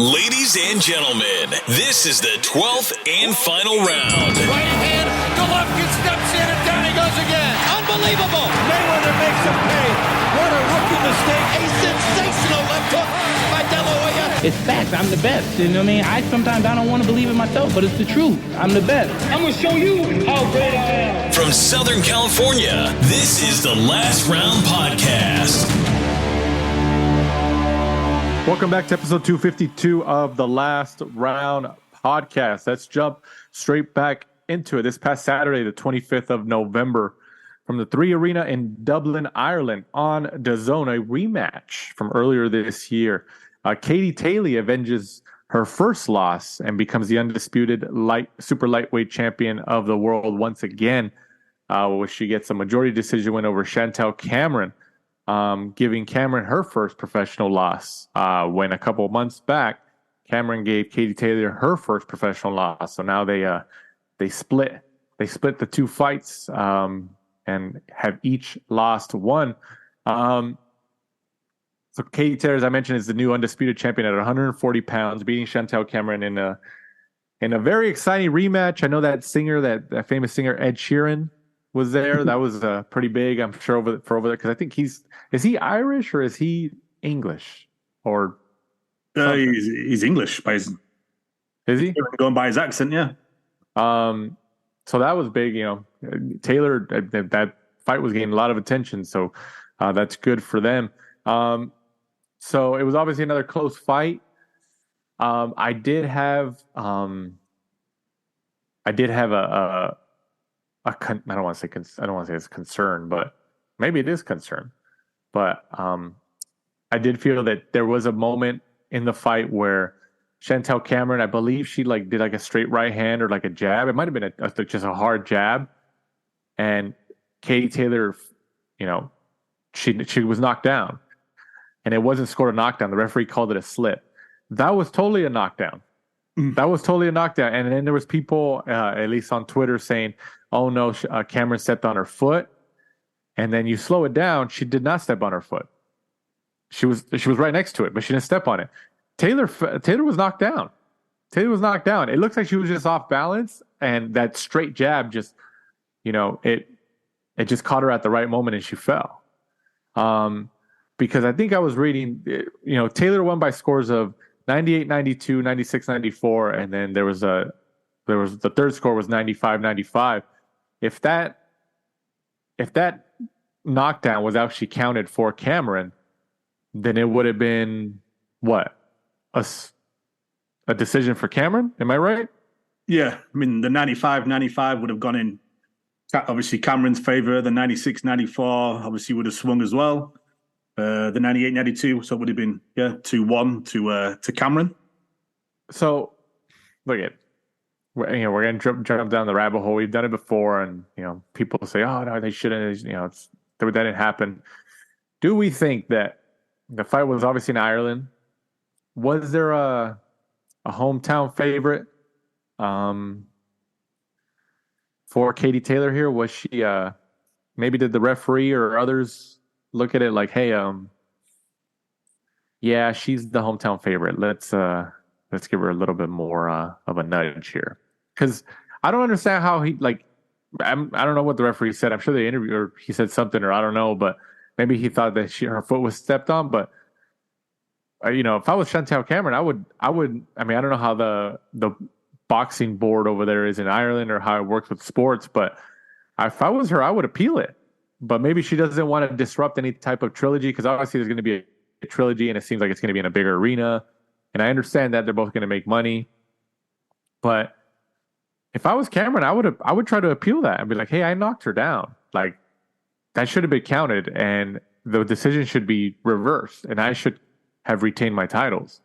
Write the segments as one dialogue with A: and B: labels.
A: Ladies and gentlemen, this is the 12th and final round.
B: Right hand, Golovkin steps in and down he goes again. Unbelievable. Mayweather makes him pay. What a rookie mistake. A sensational left hook by De La Hoya.
C: It's facts. I'm the best. You know what I mean? Sometimes I don't want to believe it myself, but it's the truth. I'm the best. I'm going to show you how great I am.
A: From Southern California, this is the Last Round Podcast.
D: Welcome back to episode 252 of the Last Round Podcast. Let's jump straight back into it. This past Saturday, the 25th of November, from the 3 Arena in Dublin, Ireland, on DAZN, a rematch from earlier this year. Katie Taylor avenges her first loss and becomes the undisputed super lightweight champion of the world once again, where she gets a majority decision win over Chantel Cameron. Giving Cameron her first professional loss. When a couple of months back, Cameron gave Katie Taylor her first professional loss. So now they split the two fights and have each lost one. So Katie Taylor, as I mentioned, is the new undisputed champion at 140 pounds, beating Chantel Cameron in a very exciting rematch. I know that that famous singer Ed Sheeran was there. That was pretty big, I'm sure, over there, because I think is he Irish or is he English or
E: he's English by his,
D: is he
E: going by his accent? Yeah.
D: So that was big. Taylor, that fight was getting a lot of attention, so that's good for them. So it was obviously another close fight. I did have a I don't want to say it's concern, but maybe it is concern. But I did feel that there was a moment in the fight where Chantel Cameron, I believe she did a straight right hand or a jab. It might have been just a hard jab, and Katie Taylor, she was knocked down, and it wasn't scored a knockdown. The referee called it a slip. That was totally a knockdown. That was totally a knockdown. And then there was people, at least on Twitter, saying, "Oh no, Cameron stepped on her foot." And then you slow it down. She did not step on her foot. She was right next to it, but she didn't step on it. Taylor was knocked down. It looks like she was just off balance, and that straight jab just, it just caught her at the right moment, and she fell. Because I think I was reading, Taylor won by scores of 98-92, 96-94, and then there was the third score was 95-95. If that knockdown was actually counted for Cameron, then it would have been what? A decision for Cameron? Am I right?
E: Yeah, I mean the 95-95 would have gone in obviously Cameron's favor. The 96-94 obviously would have swung as well. The 98-92, so it would have been 2-1 to Cameron. So
D: look at. We're going to jump down the rabbit hole. We've done it before, and people say, "Oh no, they shouldn't." That didn't happen. Do we think that the fight was obviously in Ireland? Was there a hometown favorite for Katie Taylor here? Was she maybe did the referee or others look at it like, "Hey, yeah, she's the hometown favorite. Let's give her a little bit more of a nudge here." Because I don't understand how he I don't know what the referee said. I'm sure they interviewed or he said something, or I don't know, but maybe he thought that her foot was stepped on. But if I was Chantel Cameron, I would. I mean, I don't know how the boxing board over there is in Ireland or how it works with sports, but if I was her, I would appeal it. But maybe she doesn't want to disrupt any type of trilogy, because obviously there's going to be a trilogy, and it seems like it's going to be in a bigger arena. And I understand that they're both going to make money, but if I was Cameron, I would try to appeal that and be like, "Hey, I knocked her down. That should have been counted, and the decision should be reversed, and I should have retained my titles."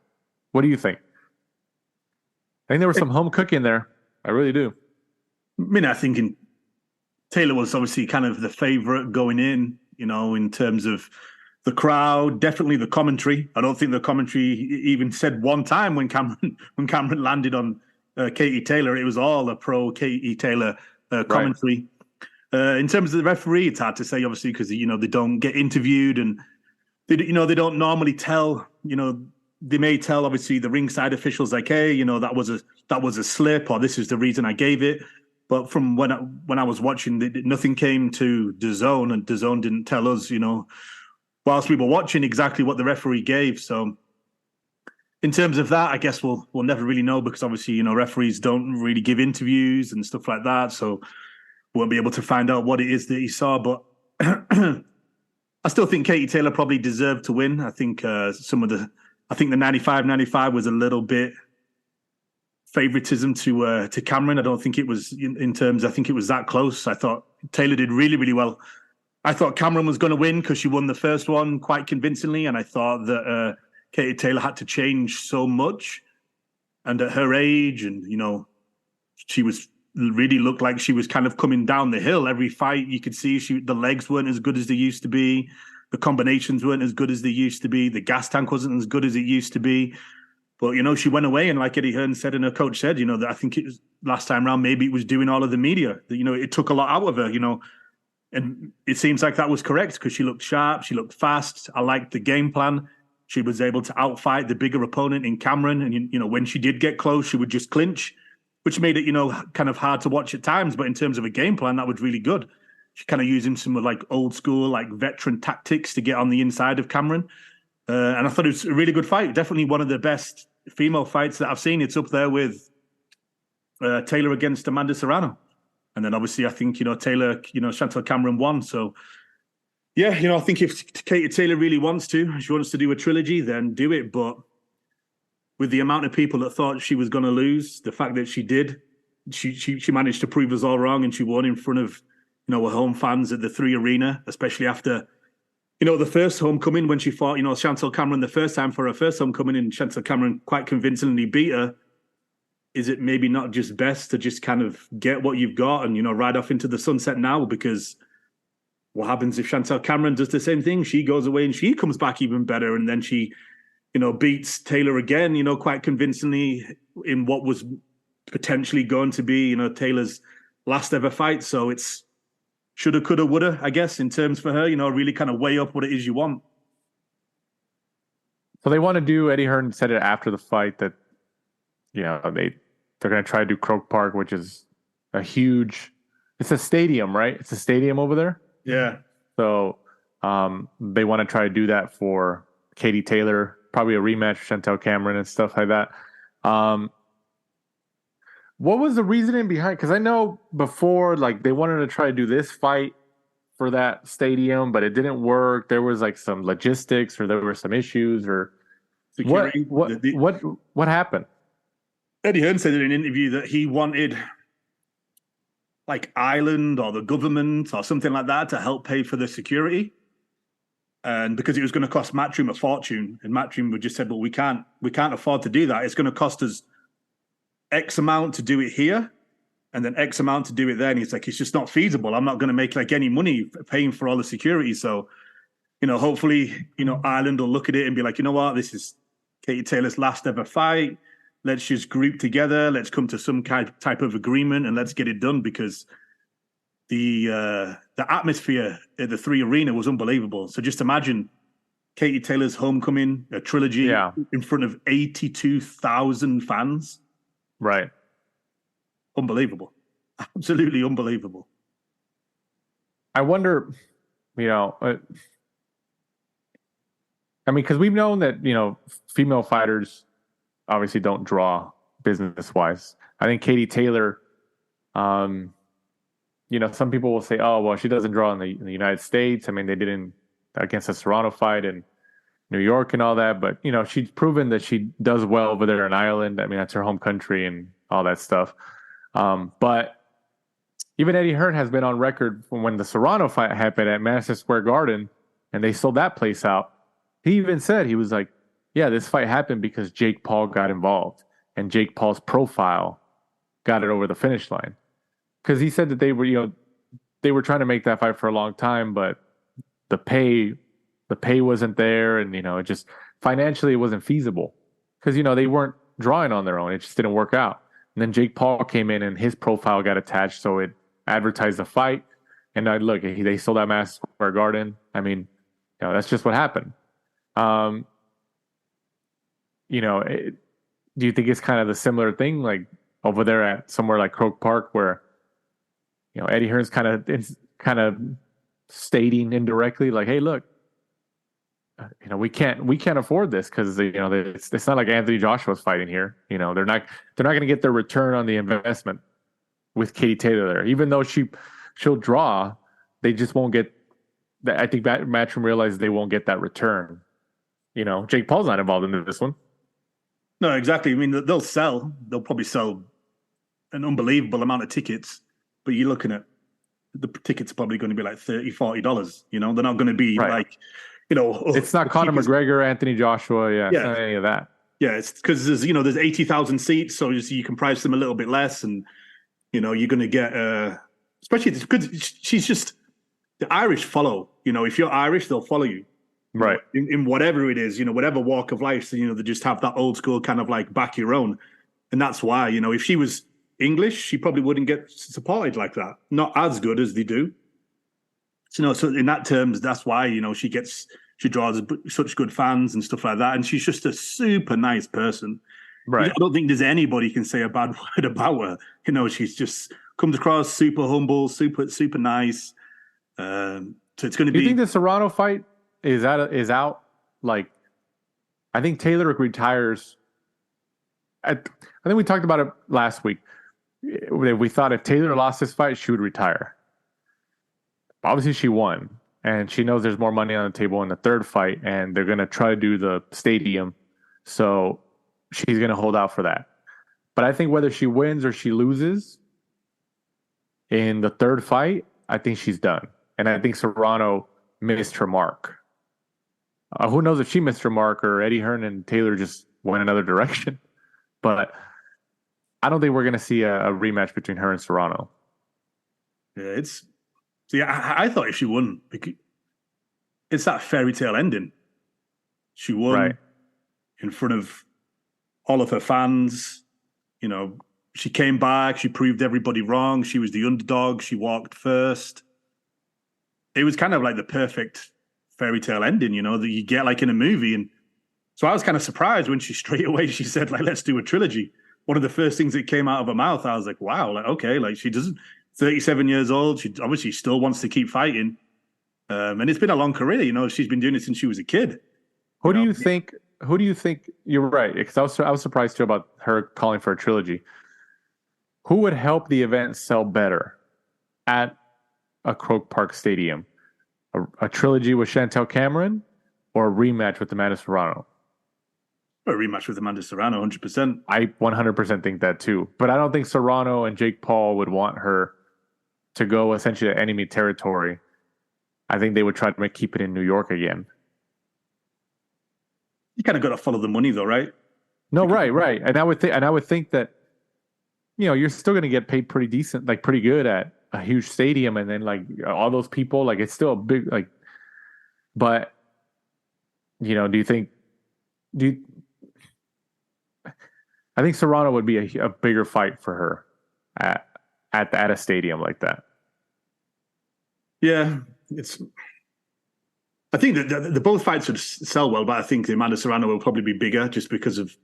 D: What do you think? I think there was some home cooking there. I really do.
E: I mean, I think Taylor was obviously kind of the favorite going in, in terms of the crowd, definitely the commentary. I don't think the commentary even said one time when Cameron landed on Katie Taylor, it was all a pro Katie Taylor commentary. Right. In terms of the referee, it's hard to say, obviously, because they don't get interviewed, and they don't normally tell they may tell obviously the ringside officials like, hey, you know, that was a slip, or this is the reason I gave it. But from when I was watching, nothing came to DAZN, and DAZN didn't tell us, you know, whilst we were watching, exactly what the referee gave. So in terms of that, I guess we'll never really know, because obviously, you know, referees don't really give interviews and stuff like that. So we won't be able to find out what it is that he saw. But I still think Katie Taylor probably deserved to win. I think the 95-95 was a little bit favoritism to Cameron. I don't think it was in terms. I think it was that close. I thought Taylor did really, really well. I thought Cameron was going to win because she won the first one quite convincingly, and I thought that Katie Taylor had to change so much, and at her age, and you know, she was really looked like she was kind of coming down the hill. Every fight you could see the legs weren't as good as they used to be, the combinations weren't as good as they used to be, the gas tank wasn't as good as it used to be. But, you know, she went away, and like Eddie Hearn said and her coach said, you know, that I think it was last time around, maybe it was doing all of the media. You know, it took a lot out of her, you know, and it seems like that was correct because she looked sharp, she looked fast. I liked the game plan. She was able to outfight the bigger opponent in Cameron. And, you know, when she did get close, she would just clinch, which made it, you know, kind of hard to watch at times. But in terms of a game plan, that was really good. She kind of using some like old school, like veteran tactics to get on the inside of Cameron. And I thought it was a really good fight. Definitely one of the best female fights that I've seen. It's up there with Taylor against Amanda Serrano. And then obviously I think, you know, Taylor, you know, Chantel Cameron won. So, yeah, you know, I think if Katie Taylor really wants to, she wants to do a trilogy, then do it. But with the amount of people that thought she was going to lose, the fact that she did, she managed to prove us all wrong, and she won in front of, you know, her home fans at the 3 Arena, especially after, you know, the first homecoming when she fought, you know, Chantel Cameron the first time for her first homecoming, and Chantel Cameron quite convincingly beat her. Is it maybe not just best to just kind of get what you've got and, you know, ride off into the sunset now? Because what happens if Chantel Cameron does the same thing? She goes away and she comes back even better, and then she, you know, beats Taylor again, you know, quite convincingly in what was potentially going to be, you know, Taylor's last ever fight. So it's shoulda, coulda, woulda, I guess, in terms for her, you know, really kind of weigh up what it is you want.
D: So they want to do, Eddie Hearn said it after the fight that, you know, they're going to try to do Croke Park, which is it's a stadium, right? It's a stadium over there.
E: Yeah.
D: So they want to try to do that for Katie Taylor, probably a rematch for Chantel Cameron and stuff like that. What was the reasoning behind? Because I know before, like, they wanted to try to do this fight for that stadium, but it didn't work. There was like some logistics, or there were some issues, or
E: Security.
D: What happened?
E: Eddie Hearn said in an interview that he wanted like Ireland or the government or something like that to help pay for the security. And because it was going to cost Matchroom a fortune, and Matchroom would just said, well, we can't afford to do that. It's going to cost us X amount to do it here, and then X amount to do it there. And he's like, it's just not feasible. I'm not going to make like any money paying for all the security. So, you know, hopefully, you know, Ireland will look at it and be like, you know what, this is Katie Taylor's last ever fight. Let's just group together. Let's come to some type of agreement and let's get it done, because the atmosphere at the 3 Arena was unbelievable. So just imagine Katie Taylor's homecoming, a trilogy in front of 82,000 fans.
D: Right.
E: Unbelievable. Absolutely unbelievable.
D: I wonder, you know, I mean, because we've known that, you know, female fighters obviously don't draw business-wise. I think Katie Taylor, you know, some people will say, oh, well, she doesn't draw in the United States. I mean, they didn't against the Serrano fight in New York and all that. But, you know, she's proven that she does well over there in Ireland. I mean, that's her home country and all that stuff. But even Eddie Hearn has been on record from when the Serrano fight happened at Madison Square Garden and they sold that place out. He even said, he was like, yeah, this fight happened because Jake Paul got involved and Jake Paul's profile got it over the finish line. Because he said that they were trying to make that fight for a long time, but the pay wasn't there, and, you know, it just financially it wasn't feasible because, you know, they weren't drawing on their own. It just didn't work out. And then Jake Paul came in and his profile got attached, so it advertised the fight. And look, they sold out Madison Square Garden. I mean, you know, that's just what happened. do you think it's kind of the similar thing, like over there at somewhere like Croke Park, where Eddie Hearn's kind of stating indirectly, like, hey, look, we can't afford this because it's not like Anthony Joshua's fighting here. They're not going to get their return on the investment with Katie Taylor there, even though she'll draw. They just won't get that. I think Matchroom realizes they won't get that return. Jake Paul's not involved in this one.
E: No, exactly. I mean, they'll probably sell an unbelievable amount of tickets, but you're looking at the tickets are probably going to be like $30, $40. They're not going to be like,
D: it's not Conor McGregor, Anthony Joshua. Yeah. It's not any of that.
E: Yeah. It's because there's 80,000 seats. So you can price them a little bit less. And, you're going to get, especially because she's just, the Irish follow, if you're Irish, they'll follow you.
D: Right.
E: In whatever it is, whatever walk of life. So, they just have that old school kind of like back your own. And that's why, if she was English, she probably wouldn't get supported like that. Not as good as they do. So, so in that terms, that's why, she draws such good fans and stuff like that. And she's just a super nice person.
D: Right.
E: I don't think there's anybody can say a bad word about her. She's just comes across super humble, super nice. So it's going to be.
D: Do you think the Serrano fight is out? Like, I think Taylor retires. I think we talked about it last week. We thought if Taylor lost this fight, she would retire. Obviously, she won, and she knows there's more money on the table in the third fight, and they're going to try to do the stadium. So she's going to hold out for that. But I think whether she wins or she loses in the third fight, I think she's done. And I think Serrano missed her mark. Who knows if she missed her mark or Eddie Hearn and Taylor just went another direction. But I don't think we're going to see a rematch between her and Serrano.
E: Yeah, I thought if she won, it's that fairy tale ending. She won in front of all of her fans. She came back. She proved everybody wrong. She was the underdog. She walked first. It was kind of like the perfect fairy tale ending, that you get like in a movie. And so I was kind of surprised when she said, like, let's do a trilogy. One of the first things that came out of her mouth, I was like, wow, like, okay, like she doesn't, 37 years old. She obviously still wants to keep fighting. And it's been a long career, she's been doing it since she was a kid.
D: Who do you think, you're right, because I was surprised too about her calling for a trilogy. Who would help the event sell better at a Croke Park Stadium? A trilogy with Chantel Cameron or a rematch with Amanda Serrano?
E: A rematch with Amanda Serrano, 100%.
D: I 100% think that too. But I don't think Serrano and Jake Paul would want her to go essentially to enemy territory. I think they would try to keep it in New York again.
E: You kind of got to follow the money though, right?
D: No, right. And I would think that, you're still going to get paid pretty decent, like pretty good at a huge stadium. And then like all those people, like it's still a big, like, but I think Serrano would be a bigger fight for her at a stadium like that.
E: Yeah, I think that the both fights would sell well, but I think the Amanda Serrano will probably be bigger just because of,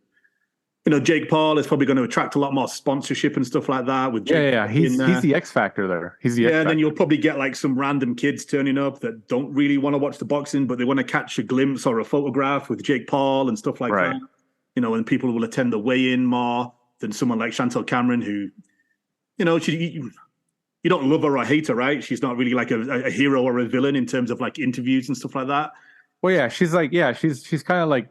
E: Jake Paul is probably going to attract a lot more sponsorship and stuff like that. With Jake
D: he's the X factor there.
E: Then you'll probably get like some random kids turning up that don't really want to watch the boxing, but they want to catch a glimpse or a photograph with Jake Paul and stuff like that. And people will attend the weigh-in more than someone like Chantel Cameron, who, you don't love her or hate her, right? She's not really like a hero or a villain in terms of like interviews and stuff like that.
D: Well, yeah, she's kind of like,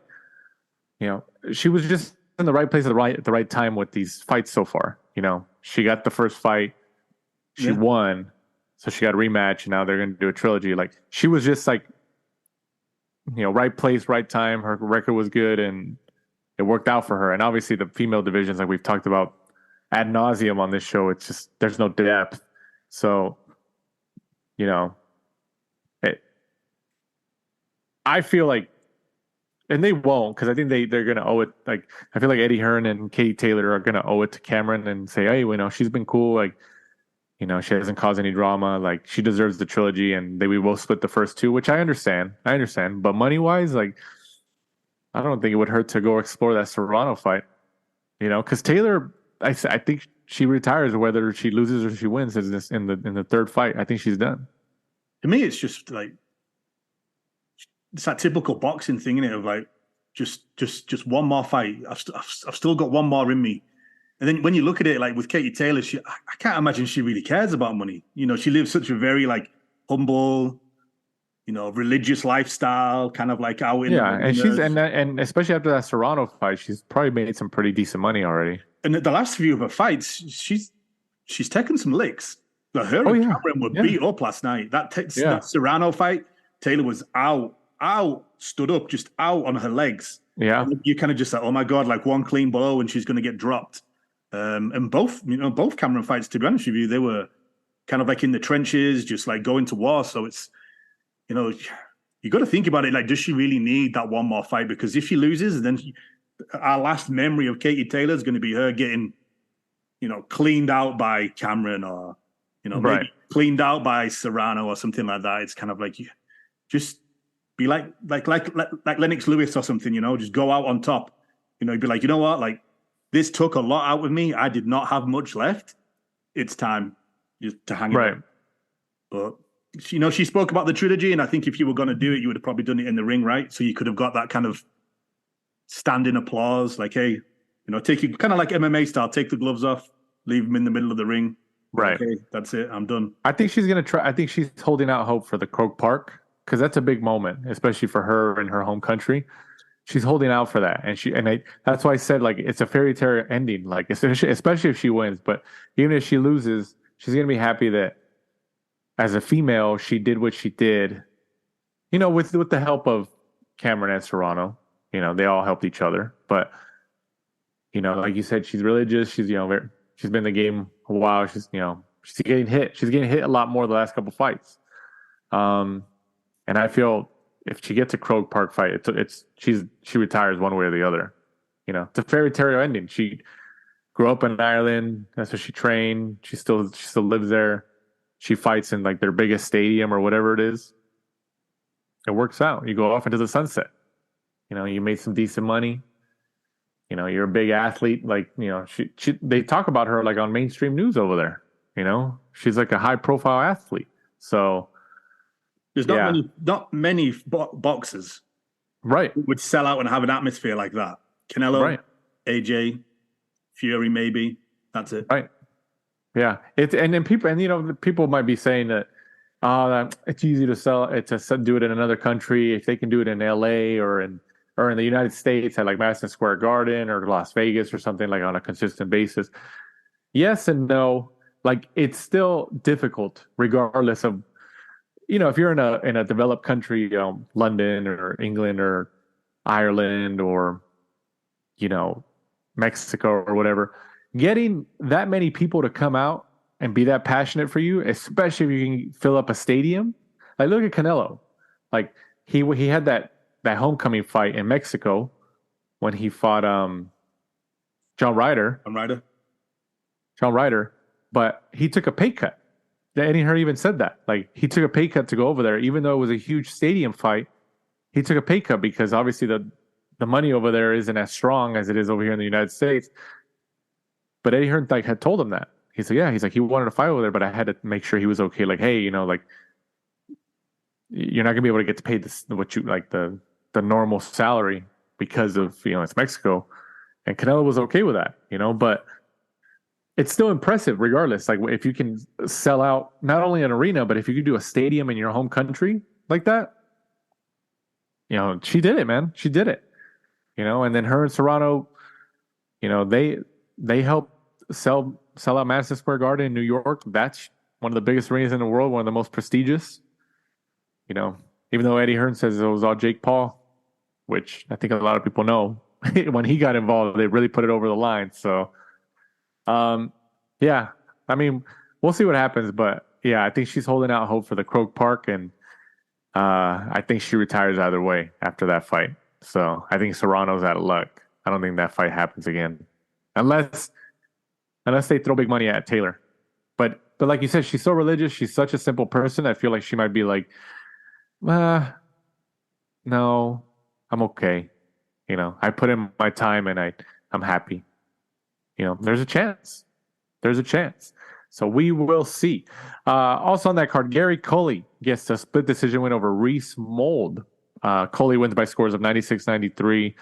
D: she was just in the right place at the right time with these fights so far. She got the first fight, she won, so she got a rematch, and now they're going to do a trilogy. Like she was just like, right place, right time. Her record was good, and it worked out for her. And obviously, the female divisions, like we've talked about ad nauseum on this show, it's just there's no depth. So, I feel like, and they won't, because I think they're going to owe it. Like, I feel like Eddie Hearn and Katie Taylor are going to owe it to Cameron and say, hey, she's been cool. Like, she hasn't caused any drama. Like, she deserves the trilogy, and we both split the first two, which I understand. But money wise, like, I don't think it would hurt to go explore that Serrano fight. Because Taylor, I think she retires whether she loses or she wins in the third fight. I think she's done.
E: To me, it's just like it's that typical boxing thing, innit? Of like just one more fight. I've still got one more in me. And then when you look at it, like with Katie Taylor, I can't imagine she really cares about money. She lives such a very like humble, religious lifestyle, kind of like out in
D: and she's and especially after that Serrano fight, she's probably made some pretty decent money already.
E: And the last few of her fights, she's taken some licks. Like her and Cameron were beat up last night. That Serrano fight, Taylor was stood up, just out on her legs.
D: Yeah,
E: and you kind of just like, oh my god, like one clean blow and she's going to get dropped. And both Cameron fights, to be honest with you, they were kind of like in the trenches, just like going to war. So it's, you got to think about it. Like, does she really need that one more fight? Because if she loses, then our last memory of Katie Taylor is going to be her getting, cleaned out by Cameron or, maybe cleaned out by Serrano or something like that. It's kind of like, just be like Lennox Lewis or something, just go out on top. You'd be like, you know what, like, this took a lot out of me. I did not have much left. It's time just to hang it up. But, she spoke about the trilogy, and I think if you were going to do it, you would have probably done it in the ring, right? So you could have got that kind of standing applause, like, hey, take you kind of like MMA style, take the gloves off, leave them in the middle of the ring.
D: Right.
E: Okay, that's it. I'm done.
D: I think she's going to try. I think she's holding out hope for the Croke Park because that's a big moment, especially for her in her home country. She's holding out for that, and that's why I said like it's a fairy tale ending, like especially if she wins. But even if she loses, she's gonna be happy that as a female she did what she did, with the help of Cameron and Serrano. They all helped each other. But like you said, she's religious. She's she's been in the game a while. She's getting hit. She's getting hit a lot more the last couple fights. And I feel, if she gets a Croke Park fight, she retires one way or the other. It's a fairy tale ending. She grew up in Ireland. That's where she trained. She still lives there. She fights in like their biggest stadium or whatever it is. It works out. You go off into the sunset. You made some decent money. You're a big athlete. Like, they talk about her like on mainstream news over there. She's like a high profile athlete. So
E: there's not many boxers,
D: right,
E: who would sell out and have an atmosphere like that. Canelo, right. AJ, Fury, maybe. That's it.
D: Right. Yeah. People might be saying that it's easy to do it in another country if they can do it in LA or in the United States at like Madison Square Garden or Las Vegas or something, like on a consistent basis. Yes and no. Like, it's still difficult regardless of, if you're in a developed country, London or England or Ireland or, Mexico or whatever, getting that many people to come out and be that passionate for you, especially if you can fill up a stadium. Like, look at Canelo. Like, he had that homecoming fight in Mexico when he fought John Ryder. John Ryder, but he took a pay cut. Eddie Hearn even said that. Like, he took a pay cut to go over there, even though it was a huge stadium fight. He took a pay cut because obviously the money over there isn't as strong as it is over here in the United States. But Eddie Hearn had told him that. He said, yeah, he wanted to fight over there, but I had to make sure he was okay. Like, hey, like, you're not gonna be able to get paid the normal salary because of it's Mexico. And Canelo was okay with that, but it's still impressive regardless. Like, if you can sell out not only an arena, but if you could do a stadium in your home country like that, she did it, man. She did it. And then her and Serrano, they helped sell out Madison Square Garden in New York. That's one of the biggest arenas in the world, one of the most prestigious. Even though Eddie Hearn says it was all Jake Paul, which I think a lot of people know, when he got involved, they really put it over the line. So, yeah, I mean, we'll see what happens, but yeah, I think she's holding out hope for the Croke Park, and I think she retires either way after that fight. So I think Serrano's out of luck. I don't think that fight happens again, unless they throw big money at Taylor. But like you said, she's so religious. She's such a simple person. I feel like she might be like, no, I'm okay. I put in my time and I'm happy. There's a chance. There's a chance. So we will see. Also on that card, Gary Coley gets a split decision win over Reese Mold. Coley wins by scores of 96-93,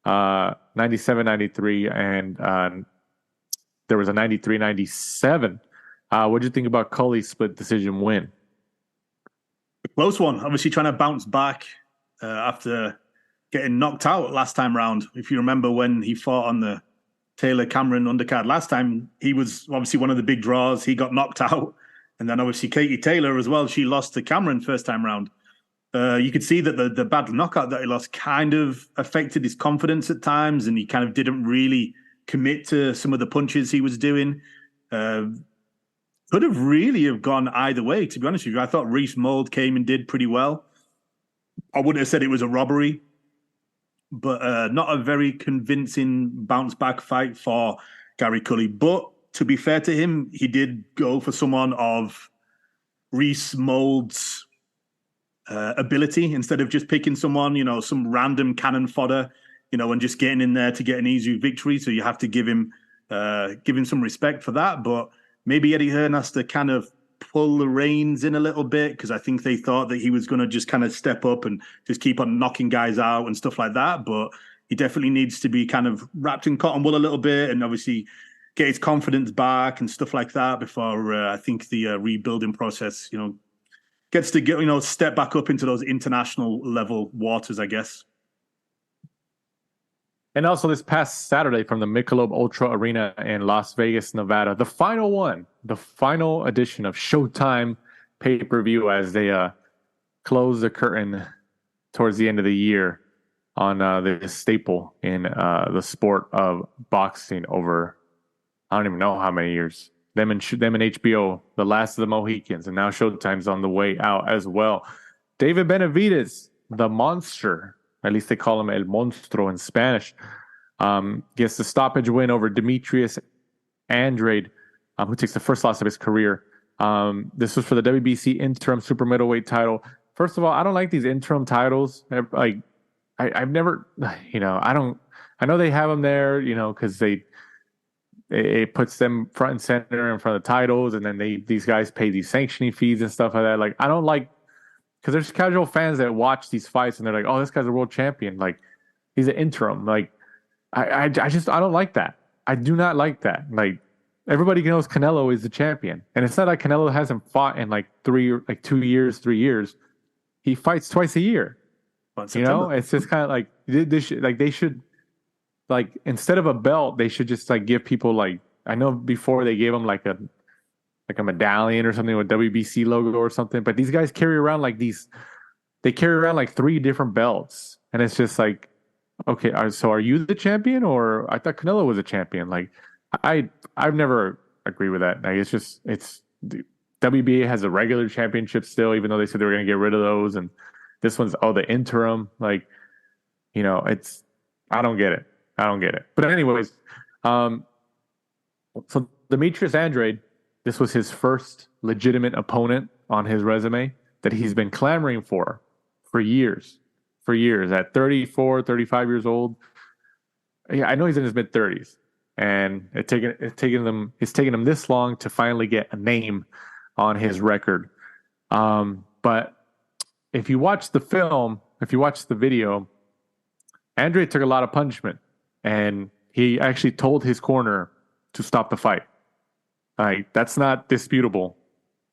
D: 97-93, and there was a 93-97. What do you think about Coley's split decision win?
E: A close one. Obviously trying to bounce back after getting knocked out last time round. If you remember when he fought on the Taylor Cameron undercard last time, he was obviously one of the big draws. He got knocked out. And then obviously Katie Taylor as well. She lost to Cameron first time round. You could see that the bad knockout that he lost kind of affected his confidence at times, and he kind of didn't really commit to some of the punches he was doing. Could have really have gone either way, to be honest with you. I thought Reese Mold came and did pretty well. I wouldn't have said it was a robbery, but not a very convincing bounce back fight for Gary Cully. But to be fair to him, he did go for someone of Reese Mold's ability instead of just picking someone, some random cannon fodder, and just getting in there to get an easy victory. So you have to give him some respect for that. But maybe Eddie Hearn has to kind of pull the reins in a little bit, because I think they thought that he was going to just kind of step up and just keep on knocking guys out and stuff like that. But he definitely needs to be kind of wrapped in cotton wool a little bit and obviously get his confidence back and stuff like that before I think the rebuilding process, gets to get, step back up into those international level waters, I guess.
D: And also this past Saturday from the Michelob Ultra Arena in Las Vegas, Nevada, the final edition of Showtime pay-per-view as they close the curtain towards the end of the year on the staple in the sport of boxing over, I don't even know how many years. Them and HBO, the last of the Mohicans, and now Showtime's on the way out as well. David Benavidez, the monster, at least they call him El Monstro in Spanish, gets the stoppage win over Demetrius Andrade, who takes the first loss of his career. This was for the WBC interim super middleweight title. First of all, I don't like these interim titles. I've never, I know they have them there, because it puts them front and center in front of the titles, and then these guys pay these sanctioning fees and stuff like that. Like, I don't like, because there's casual fans that watch these fights and they're like, oh, this guy's a world champion. Like, he's an interim. Like, I don't like that. I do not like that. Like, everybody knows Canelo is the champion. And it's not like Canelo hasn't fought in 2 years, 3 years. He fights twice a year. It's just kind of like, they should, instead of a belt, they should just give people I know before they gave them like a medallion or something with WBC logo or something, but these guys carry around they carry around 3 different belts, and it's just like, okay, so are you the champion, or I thought Canelo was a champion? I've never agreed with that. The WBA has a regular championship still, even though they said they were going to get rid of those, and this one's the interim. It's, I don't get it. But anyways, so Demetrius Andrade, this was his first legitimate opponent on his resume that he's been clamoring for years. At 34, 35 years old. Yeah, I know he's in his mid-30s, and it's taken him this long to finally get a name on his record. But if you watch the film, if you watch the video, Andrade took a lot of punishment, and he actually told his corner to stop the fight. That's not disputable.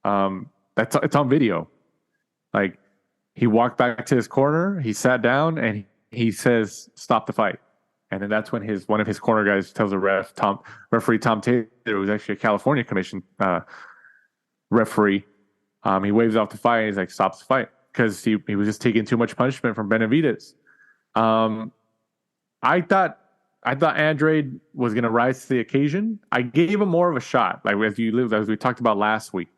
D: It's on video. He walked back to his corner, he sat down, and he says, "Stop the fight." And then that's when one of his corner guys tells the referee Tom Taylor, who's actually a California Commission referee, he waves off the fight and he's like, "Stops the fight," because he was just taking too much punishment from Benavidez. I thought Andrade was going to rise to the occasion. I gave him more of a shot, as we talked about last week.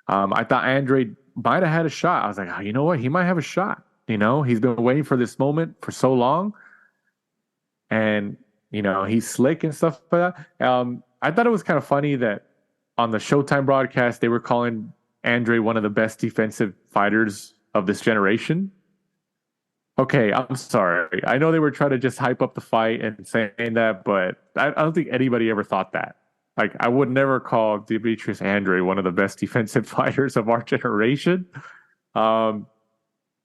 D: I thought Andrade might have had a shot. I was like, you know what? He might have a shot. He's been waiting for this moment for so long. And, he's slick and stuff like that. I thought it was kind of funny that on the Showtime broadcast, they were calling Andrade one of the best defensive fighters of this generation. Okay, I'm sorry. I know they were trying to just hype up the fight and saying that, but I don't think anybody ever thought that. Like, I would never call Demetrius Andrade one of the best defensive fighters of our generation. Um,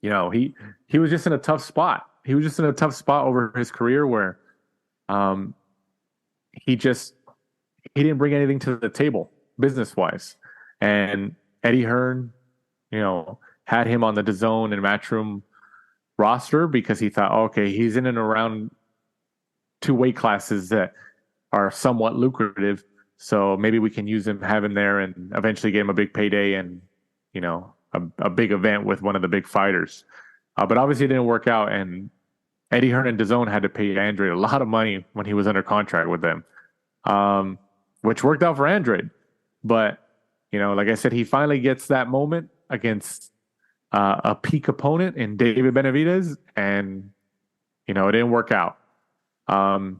D: he was just in a tough spot. He was just in a tough spot over his career where um, he just he didn't bring anything to the table business wise. And Eddie Hearn, had him on the DAZN and Matchroom roster because he thought, okay, he's in and around two weight classes that are somewhat lucrative. So maybe we can use him, have him there, and eventually get him a big payday and, a big event with one of the big fighters. But obviously it didn't work out. And Eddie Hearn and DAZN had to pay Andrade a lot of money when he was under contract with them, which worked out for Andrade. But, like I said, he finally gets that moment against a peak opponent in David Benavidez, and, it didn't work out. I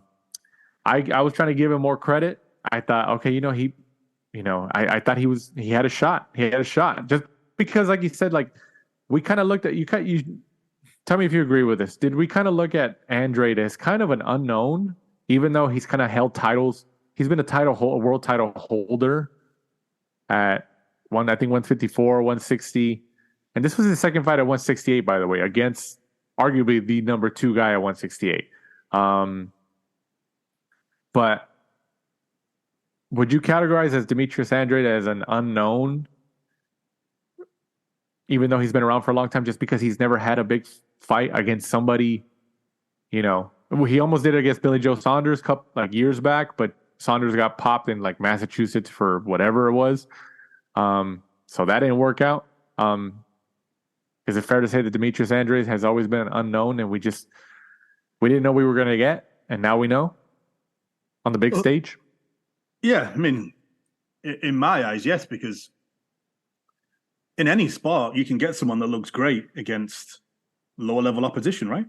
D: was trying to give him more credit. I thought, okay, I thought he had a shot. He had a shot just because, like you said, like we kind of looked at you. Tell me if you agree with this. Did we kind of look at Andrade as kind of an unknown, even though he's kind of held titles? He's been a world title holder at I think 154, 160, and this was his second fight at 168, by the way, against arguably the number 2 guy at 168. But would you categorize as Demetrius Andrade as an unknown, even though he's been around for a long time, just because he's never had a big fight against somebody, he almost did it against Billy Joe Saunders years back, but Saunders got popped in Massachusetts for whatever it was. So that didn't work out. Is it fair to say that Demetrius Andrade has always been an unknown and we didn't know we were going to get, and now we know on the big stage?
E: Yeah, I mean, in my eyes, yes, because in any sport, you can get someone that looks great against lower level opposition, right?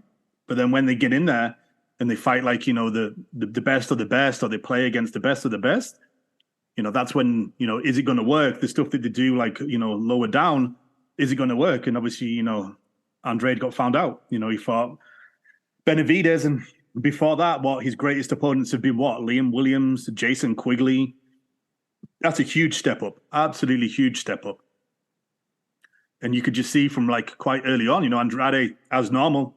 E: But then when they get in there and they fight the best of the best, or they play against the best of the best, that's when, is it going to work? The stuff that they do, lower down, is it going to work? And obviously, Andrade got found out. He fought Benavidez, and before that, his greatest opponents have been Liam Williams, Jason Quigley. That's a huge step up, absolutely huge step up. And you could just see from quite early on, Andrade, as normal,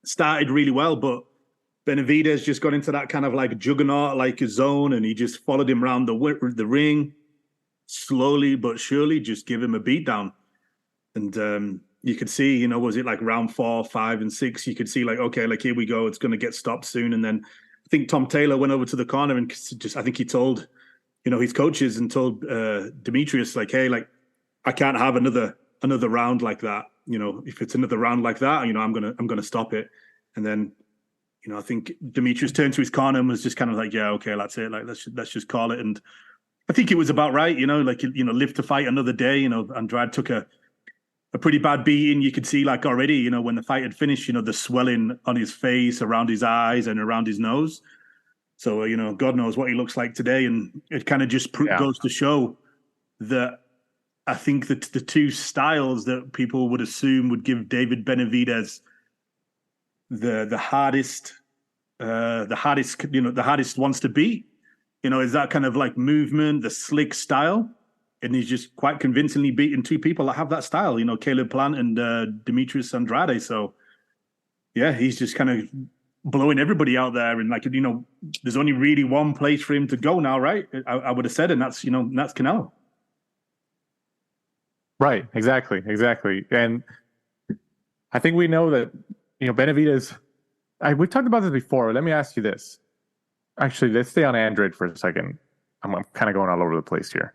E: started really well, but Benavidez just got into that kind of juggernaut zone, and he just followed him around the ring, slowly but surely, just give him a beatdown. And you could see, was it round 4, 5, and 6? You could see okay, here we go. It's going to get stopped soon. And then I think Tom Taylor went over to the corner and I think he told, his coaches and told Demetrius, hey, I can't have another round like that. If it's another round like that, I'm gonna stop it. And then, I think Demetrius turned to his corner and was just kind of yeah, okay, that's it. Let's just call it. And I think it was about right. Live to fight another day. Andrade took a pretty bad beating. You could see already, when the fight had finished, the swelling on his face, around his eyes and around his nose. So, God knows what he looks like today. And it kind of just goes to show that I think that the two styles that people would assume would give David Benavidez the hardest ones to beat, is that kind of movement, the slick style. And he's just quite convincingly beaten two people that have that style, Caleb Plant and Demetrius Andrade. So, yeah, he's just kind of blowing everybody out there. And there's only really one place for him to go now, right? I would have said, and that's Canelo.
D: Right, exactly. And I think we know that, Benavidez, we talked about this before. Let me ask you this. Actually, let's stay on Andrade for a second. I'm kind of going all over the place here.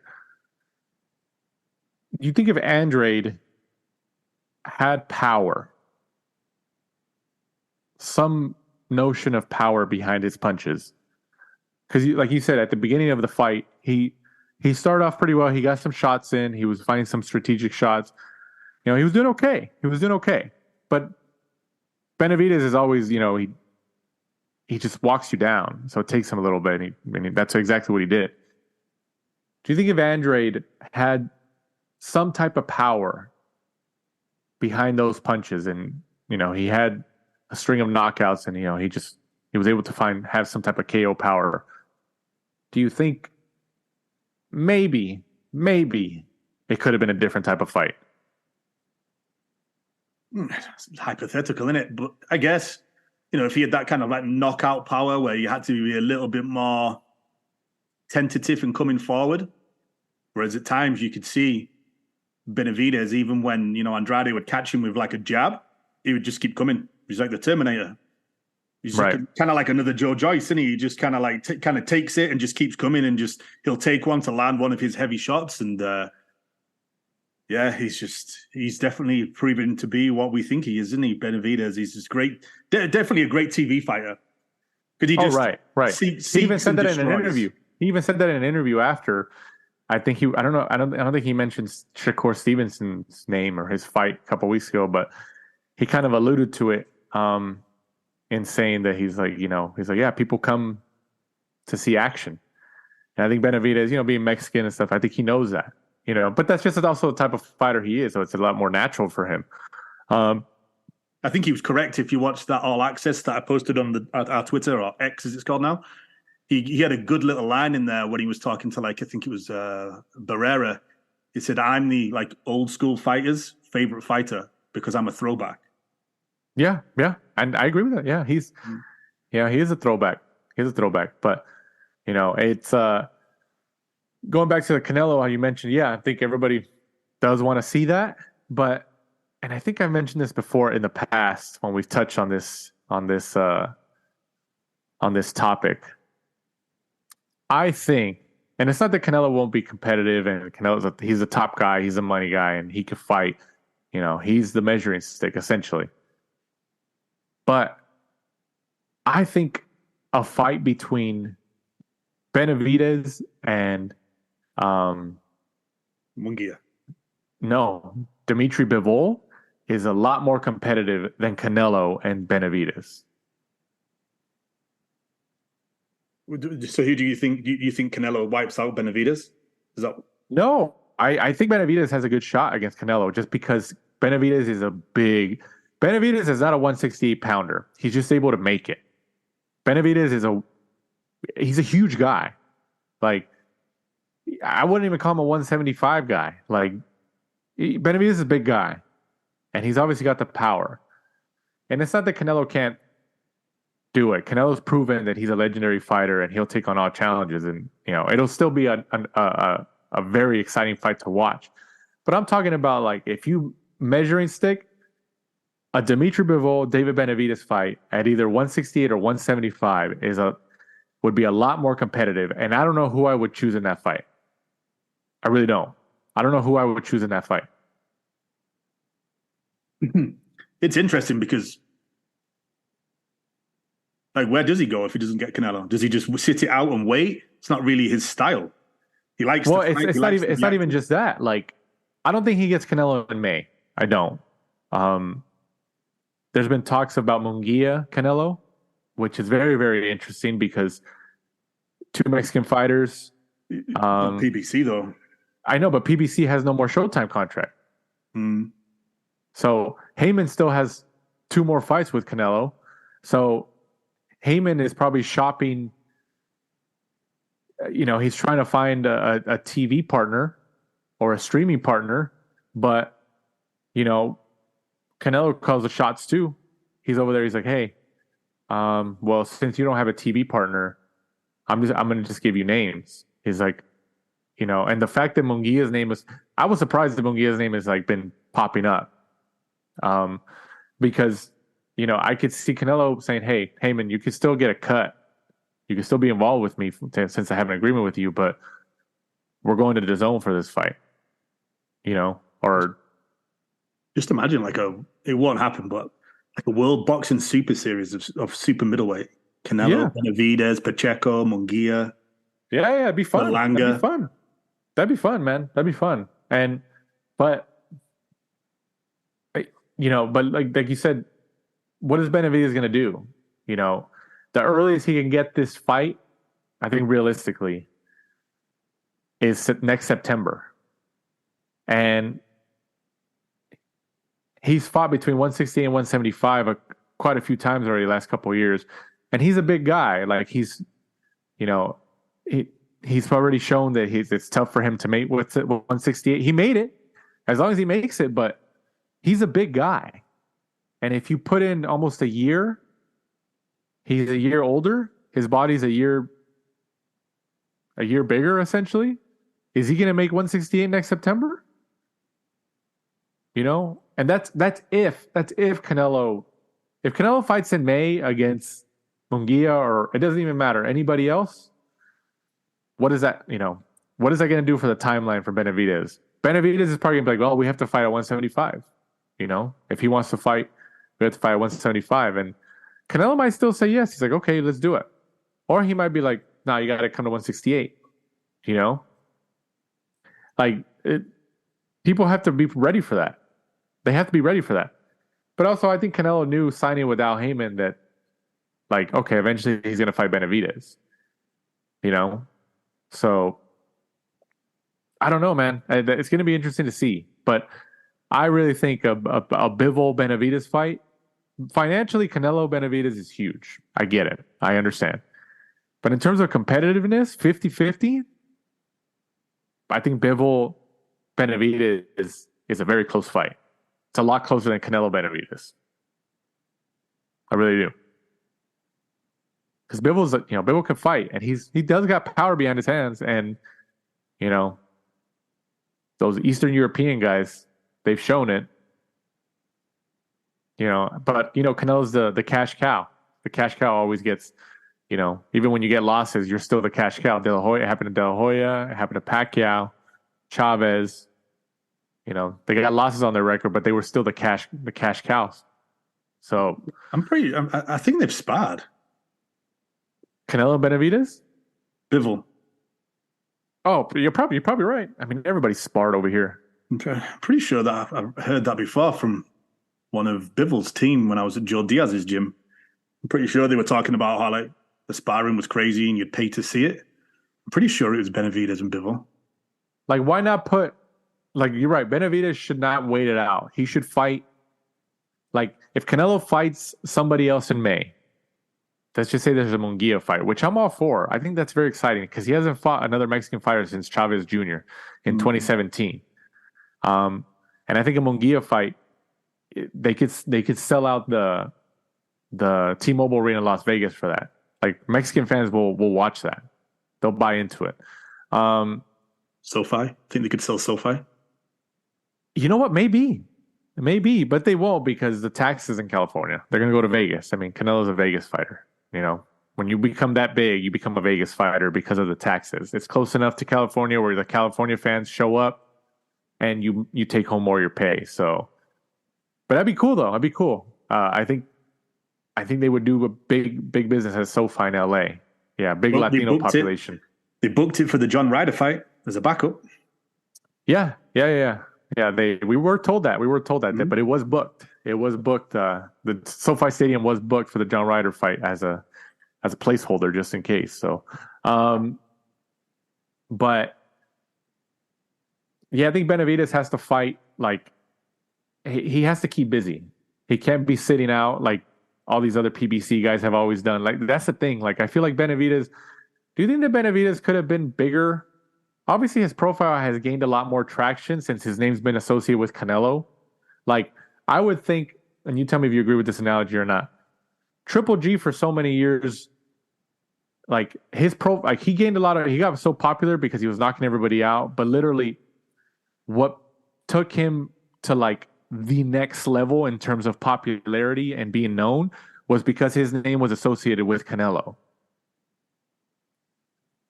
D: You think if Andrade had power, some notion of power behind his punches, because like you said, at the beginning of the fight, he started off pretty well. He got some shots in. He was finding some strategic shots. He was doing okay. But Benavidez is always, he just walks you down. So it takes him a little bit. That's exactly what he did. Do you think if Andrade had some type of power behind those punches and he had a string of knockouts, and he was able to have some type of KO power. Do you think maybe it could have been a different type of fight?
E: It's hypothetical, isn't it? But I guess, if he had that kind of like knockout power where you had to be a little bit more tentative and coming forward, whereas at times you could see Benavidez, even when, Andrade would catch him with like a jab, he would just keep coming. He's like the Terminator. He's kind of like another Joe Joyce, isn't he? He just kind of like takes it and just keeps coming, and he'll take one to land one of his heavy shots. And he's definitely proven to be what we think he is, isn't he? Benavidez, he's just great, definitely a great TV fighter. Could he just
D: right. He even said that in an interview. He even said that in an interview after. I think I don't think he mentioned Shakur Stevenson's name or his fight a couple weeks ago, but he kind of alluded to it. In saying that he's like, yeah, people come to see action. And I think Benavidez, being Mexican and stuff, I think he knows that, but that's just also the type of fighter he is. So it's a lot more natural for him.
E: I think he was correct. If you watch that All Access that I posted on our Twitter, or X as it's called now, he had a good little line in there when he was talking to, like, I think it was Barrera. He said, I'm the like old school fighter's favorite fighter because I'm a throwback.
D: Yeah, and I agree with that. Yeah, he is a throwback. He's a throwback, but it's going back to the Canelo, how you mentioned. Yeah, I think everybody does want to see that, and I think I mentioned this before in the past when we've touched on this topic. I think, and it's not that Canelo won't be competitive, and he's a top guy, he's a money guy, and he could fight. He's the measuring stick essentially. But I think a fight between Benavidez and
E: Munguia.
D: No, Dimitri Bivol is a lot more competitive than Canelo and Benavidez.
E: So who do you think? Do you think Canelo wipes out Benavidez?
D: No, I think Benavidez has a good shot against Canelo just because Benavidez is not a 168 pounder. He's just able to make it. Benavidez he's a huge guy. Like, I wouldn't even call him a 175 guy. Like, Benavidez is a big guy, and he's obviously got the power. And it's not that Canelo can't do it. Canelo's proven that he's a legendary fighter, and he'll take on all challenges. And it'll still be a very exciting fight to watch. But I'm talking about, like, if you measuring stick, a Dimitri Bivol David Benavidez fight at either 168 or 175 would be a lot more competitive, and I don't know who I would choose in that fight. I really don't. I don't know who I would choose in that fight.
E: It's interesting because, like, where does he go if he doesn't get Canelo? Does he just sit it out and wait? It's not really his style. He likes.
D: Well, it's not even just that. Like, I don't think he gets Canelo in May. I don't. There's been talks about Munguia Canelo, which is very, very interesting because two Mexican fighters.
E: PBC though.
D: I know, but PBC has no more Showtime contract. So Haymon still has 2 more fights with Canelo. So Haymon is probably shopping. He's trying to find a TV partner or a streaming partner, but Canelo calls the shots too. He's over there. He's like, hey, well, since you don't have a TV partner, I'm going to just give you names. He's like, and the fact that Munguia's name I was surprised that Munguia's name has like been popping up. Because, I could see Canelo saying, hey, Haymon, you can still get a cut. You can still be involved with me since I have an agreement with you, but we're going to DAZN for this fight. Or
E: just imagine it won't happen, but like a World Boxing Super Series of super middleweight. Canelo, Benavidez, Pacheco, Munguia.
D: Yeah, it'd be fun.
E: Malanga.
D: That'd be fun, man. That'd be fun. But like you said, what is Benavidez going to do? The earliest he can get this fight, I think realistically, is next September. And he's fought between 168 and 175 quite a few times already the last couple of years. And he's a big guy. Like he's already shown that it's tough for him to make with 168. He made it as long as he makes it, but he's a big guy. And if you put in almost a year, he's a year older, his body's a year bigger, essentially. Is he going to make 168 next September? And that's if Canelo fights in May against Munguia, or it doesn't even matter, anybody else, what is that going to do for the timeline for Benavidez? Benavidez is probably going to be like, well, we have to fight at 175. If he wants to fight, we have to fight at 175. And Canelo might still say yes. He's like, okay, let's do it. Or he might be like, no, you got to come to 168. People have to be ready for that. They have to be ready for that. But also, I think Canelo knew signing with Haymon that, like, okay, eventually he's going to fight Benavidez. So I don't know, man. It's going to be interesting to see. But I really think a Bivol Benavidez fight, financially, Canelo Benavidez is huge. I get it. I understand. But in terms of competitiveness, 50-50, I think Bivol Benavidez is a very close fight. It's a lot closer than Canelo Benavidez. I really do. Because Bivol can fight, and he does got power behind his hands, and those Eastern European guys, they've shown it. But Canelo's the cash cow. The cash cow always gets, even when you get losses, you're still the cash cow. It happened to De La Hoya, it happened to Pacquiao, Chavez. They got losses on their record, but they were still the cash cows. So
E: I think they've sparred.
D: Canelo Benavidez?
E: Bivol.
D: Oh, you're probably right. I mean, everybody's sparred over here.
E: I'm pretty sure that I've heard that before from one of Bivol's team when I was at Joe Diaz's gym. I'm pretty sure they were talking about how like the sparring was crazy and you'd pay to see it. I'm pretty sure it was Benavidez and Bivol.
D: Like, why not put? Like, you're right. Benavidez should not wait it out. He should fight. Like, if Canelo fights somebody else in May, let's just say there's a Munguia fight, which I'm all for. I think that's very exciting because he hasn't fought another Mexican fighter since Chavez Jr. in 2017. And I think a Munguia fight, they could sell out the T-Mobile Arena in Las Vegas for that. Like, Mexican fans will watch that. They'll buy into it.
E: SoFi? Think they could sell SoFi?
D: You know what? Maybe, but they won't because the taxes in California. They're going to go to Vegas. I mean, Canelo's a Vegas fighter. When you become that big, you become a Vegas fighter because of the taxes. It's close enough to California where the California fans show up and you take home more of your pay. So, but that'd be cool though. That'd be cool. I think they would do a big business at SoFi in LA. Yeah, big Latino population.
E: They booked it for the John Ryder fight as a backup.
D: Yeah. We were told that. But it was booked. It was booked. The SoFi Stadium was booked for the John Ryder fight as a placeholder just in case. So, but yeah, I think Benavidez has to fight. Like, he has to keep busy. He can't be sitting out like all these other PBC guys have always done. Like, that's the thing. Like, I feel like Benavidez. Do you think that Benavidez could have been bigger? Obviously, his profile has gained a lot more traction since his name's been associated with Canelo. Like, I would think, and you tell me if you agree with this analogy or not, Triple G for so many years, like, he gained a lot of, he got so popular because he was knocking everybody out, but literally what took him to, like, the next level in terms of popularity and being known was because his name was associated with Canelo.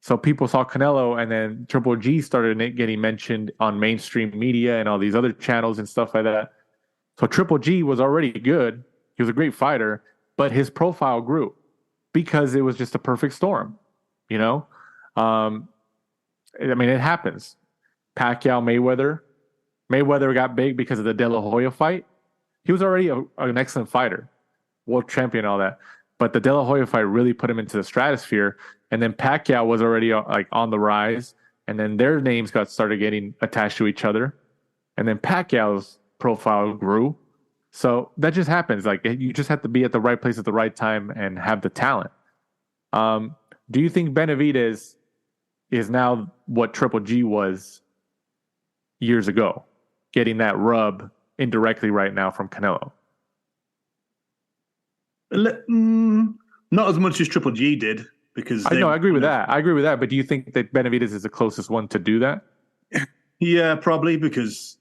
D: So people saw Canelo, and then Triple G started getting mentioned on mainstream media and all these other channels and stuff like that. So Triple G was already good. He was a great fighter, but his profile grew because it was just a perfect storm, I mean, it happens. Pacquiao, Mayweather got big because of the De La Hoya fight. He was already an excellent fighter, world champion, all that. But the De La Hoya fight really put him into the stratosphere. And then Pacquiao was already like on the rise. And then their names started getting attached to each other. And then Pacquiao's profile grew. So that just happens. Like you just have to be at the right place at the right time and have the talent. Do you think Benavidez is now what Triple G was years ago, getting that rub indirectly right now from Canelo?
E: Not as much as Triple G did, because
D: I agree with that. I agree with that. But do you think that Benavidez is the closest one to do that?
E: Yeah, probably, because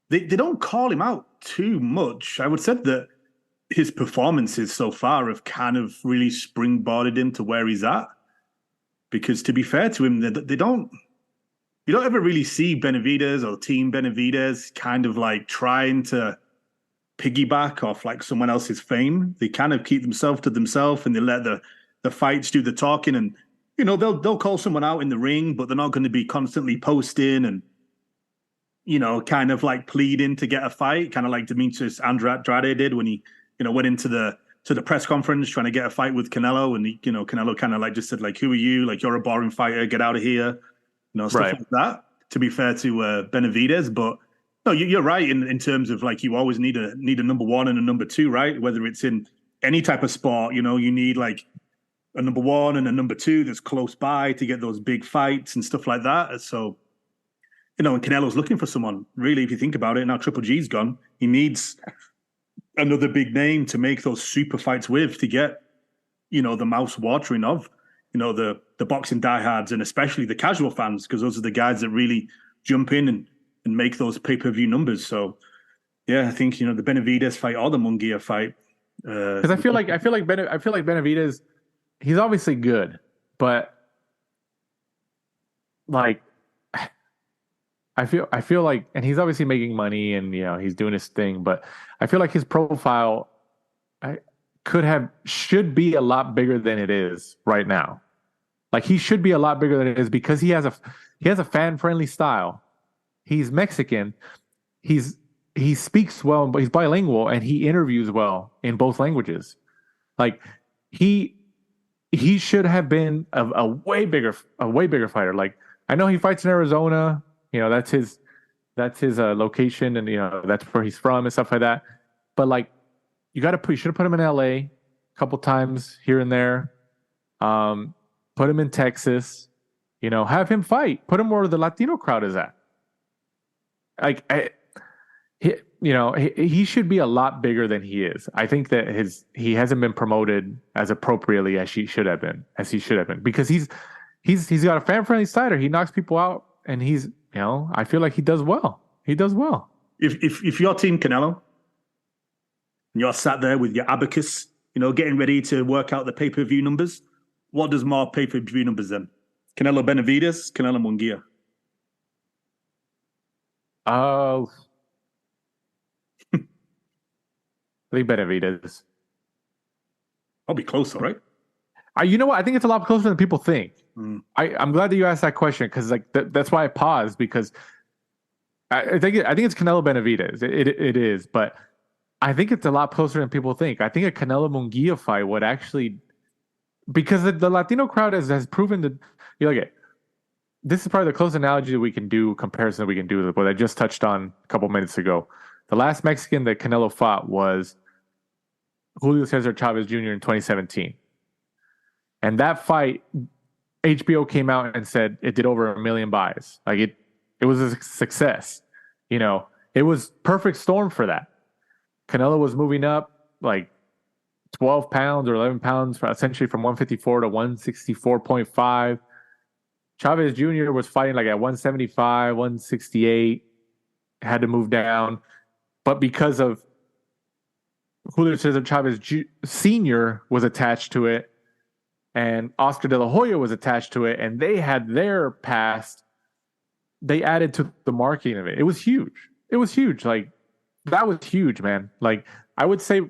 E: they don't call him out too much. I would say that his performances so far have kind of really springboarded him to where he's at. Because to be fair to him, they don't. You don't ever really see Benavidez or Team Benavidez kind of like trying to piggyback off like someone else's fame. They kind of keep themselves to themselves, and they let the fights do the talking. And they'll call someone out in the ring, but they're not going to be constantly posting and kind of like pleading to get a fight, kind of like Demetrius Andrade did when he went into the press conference trying to get a fight with Canelo, and Canelo kind of like just said like, "Who are you? Like, you're a boring fighter. Get out of here." Stuff
D: right.
E: like that. To be fair to Benavidez, but no, you're right in terms of like you always need a number one and a number two, right? Whether it's in any type of sport, you need like a number one and a number two that's close by to get those big fights and stuff like that. So, and Canelo's looking for someone, really, if you think about it. Now Triple G's gone. He needs another big name to make those super fights with, to get, the mouth watering of, the boxing diehards, and especially the casual fans, because those are the guys that really jump in and make those pay-per-view numbers. So, yeah, I think, the Benavidez fight or the Munguia fight.
D: Because I feel like Benavidez, he's obviously good, but like, I feel like, and he's obviously making money, and he's doing his thing, but I feel like his profile should be a lot bigger than it is right now. Like, he should be a lot bigger than it is, because he has a fan-friendly style. He's Mexican. He speaks well, but he's bilingual, and he interviews well in both languages. Like, he should have been a way bigger fighter. Like, I know he fights in Arizona. That's his location, and that's where he's from and stuff like that. But like, you should have put him in LA a couple times here and there. Put him in Texas. Have him fight. Put him where the Latino crowd is at. Like, he should be a lot bigger than he is. I think that he hasn't been promoted as appropriately as he should have been, because he's got a fan-friendly style. He knocks people out, and he's, I feel like he does well. He does well.
E: If you're Team Canelo, and you're sat there with your abacus, getting ready to work out the pay-per-view numbers, what does more pay-per-view numbers then? Canelo Benavidez, Canelo Munguia?
D: I think Benavidez.
E: I'll be closer, right?
D: You know what? I think it's a lot closer than people think. I'm glad that you asked that question, because like that's why I paused, because I think it's Canelo Benavidez. It is, but I think it's a lot closer than people think. I think a Canelo Munguia fight would actually, because the Latino crowd has proven that. This is probably the closest analogy that we can do, comparison that we can do with what I just touched on a couple minutes ago. The last Mexican that Canelo fought was Julio Cesar Chavez Jr. in 2017. And that fight, HBO came out and said it did over 1 million buys. Like, it was a success. It was perfect storm for that. Canelo was moving up like 12 pounds or 11 pounds, essentially from 154 to 164.5. Chavez Jr. was fighting like at 175, 168, had to move down. But because of Julio Cesar Chavez Sr. was attached to it, and Oscar De La Hoya was attached to it, and they had their past, they added to the marketing of it. It was huge. Like, that was huge, man. Like, I would say,